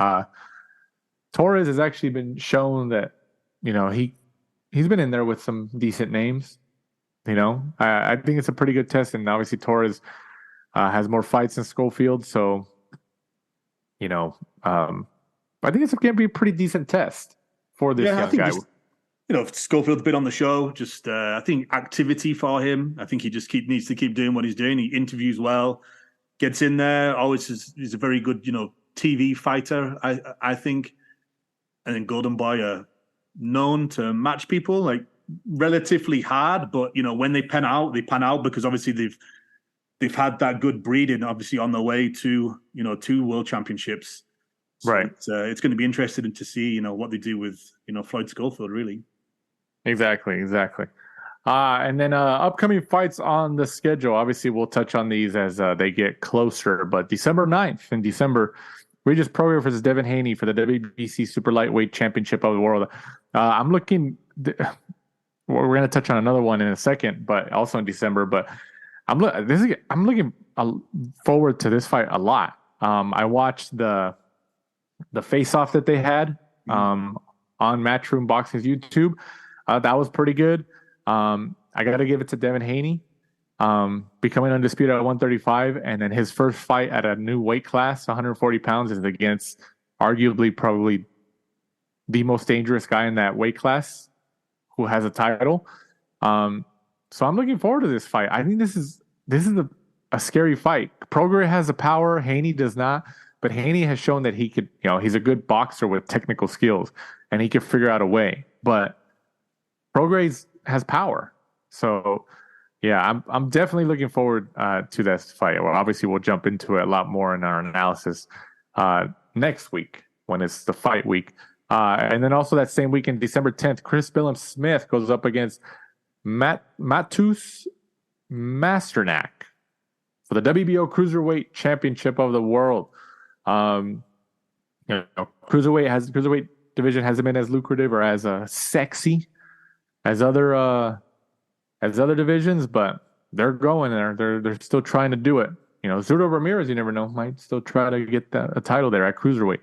D: Torres has actually been shown that he's been in there with some decent names. I think it's a pretty good test, and obviously Torres has more fights than Schofield, so I think it's going to be a pretty decent test for this young guy.
E: Schofield's been on the show. Just I think activity for him. I think he just needs to keep doing what he's doing. He interviews well, gets in there. Always is a very good TV fighter. I think. And then Golden Boy are known to match people like relatively hard, but when they pan out because obviously they've had that good breeding, obviously on the way to 2 world championships. So
D: right.
E: It's going to be interesting to see what they do with Floyd Schofield, really.
D: Exactly. And then upcoming fights on the schedule. Obviously, we'll touch on these as they get closer. But December 9th in December, Regis Prograis versus Devin Haney for the WBC Super Lightweight Championship of the World. I'm looking. We're going to touch on another one in a second, but also in December. But I'm looking forward to this fight a lot. I watched the face-off that they had on Matchroom Boxing's YouTube. That was pretty good. I got to give it to Devin Haney, becoming undisputed at 135, and then his first fight at a new weight class, 140 pounds, is against arguably probably the most dangerous guy in that weight class who has a title. So I'm looking forward to this fight. I think this is a scary fight. Prograis has the power, Haney does not, but Haney has shown that he could, he's a good boxer with technical skills, and he can figure out a way. But Prograis has power. So yeah, I'm definitely looking forward to this fight. Well, obviously we'll jump into it a lot more in our analysis next week when it's the fight week. And then also that same weekend, December 10th, Chris Billum-Smith goes up against Matus Masternak for the WBO Cruiserweight Championship of the world. Cruiserweight division hasn't been as lucrative or as sexy as other divisions, but they're going there. They're still trying to do it. Zurdo Ramirez, you never know, might still try to get a title there at Cruiserweight.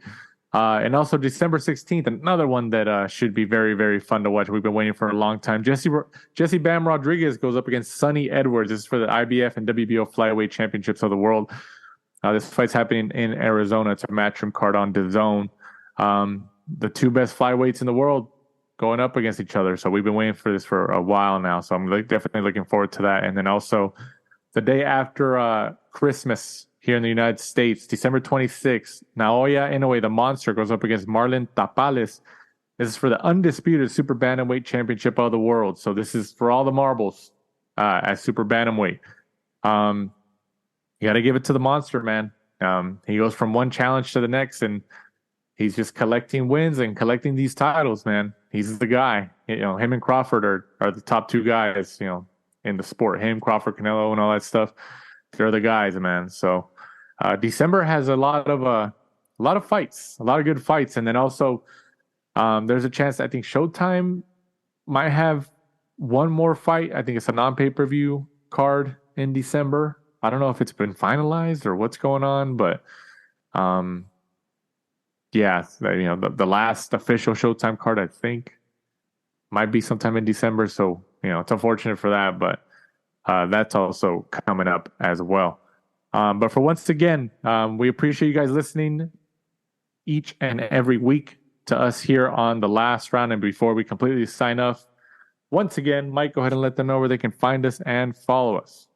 D: And also December 16th, another one that should be very, very fun to watch. We've been waiting for a long time. Jesse Bam Rodriguez goes up against Sonny Edwards. This is for the IBF and WBO Flyweight Championships of the world. This fight's happening in Arizona. It's a Matchroom card on DAZN. The two best flyweights in the world going up against each other. So we've been waiting for this for a while now. So I'm definitely looking forward to that. And then also the day after Christmas here in the United States, December 26th, Naoya Inoue, the monster, goes up against Marlon Tapales. This is for the undisputed Super Bantamweight Championship of the world. So this is for all the marbles at Super Bantamweight. You got to give it to the monster, man. He goes from one challenge to the next, and he's just collecting wins and collecting these titles, man. He's the guy. Him and Crawford are the top two guys, in the sport. Him, Crawford, Canelo, and all that stuff. They're the guys, man. So December has a lot of fights, a lot of good fights, and then also there's a chance I think Showtime might have one more fight. I think it's a non-pay-per-view card in December. I don't know if it's been finalized or what's going on, but the last official Showtime card I think might be sometime in December. So it's unfortunate for that, but that's also coming up as well. But for once again, we appreciate you guys listening each and every week to us here on The Last Round. And before we completely sign off, once again, Mike, go ahead and let them know where they can find us and follow us.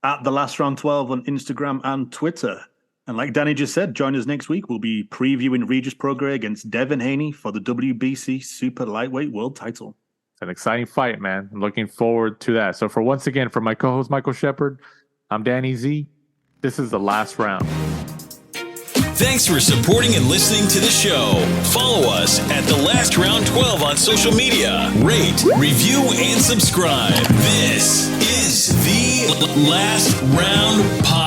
E: At The Last Round 12 on Instagram and Twitter. And like Danny just said, join us next week. We'll be previewing Regis Prograis against Devin Haney for the WBC Super Lightweight World Title.
D: An exciting fight, man. I'm looking forward to that. So for my co-host Michael Shepard, I'm Danny Z. This is The Last Round.
A: Thanks for supporting and listening to the show. Follow us at The Last Round 12 on social media. Rate, review, and subscribe. This is The Last Round Podcast.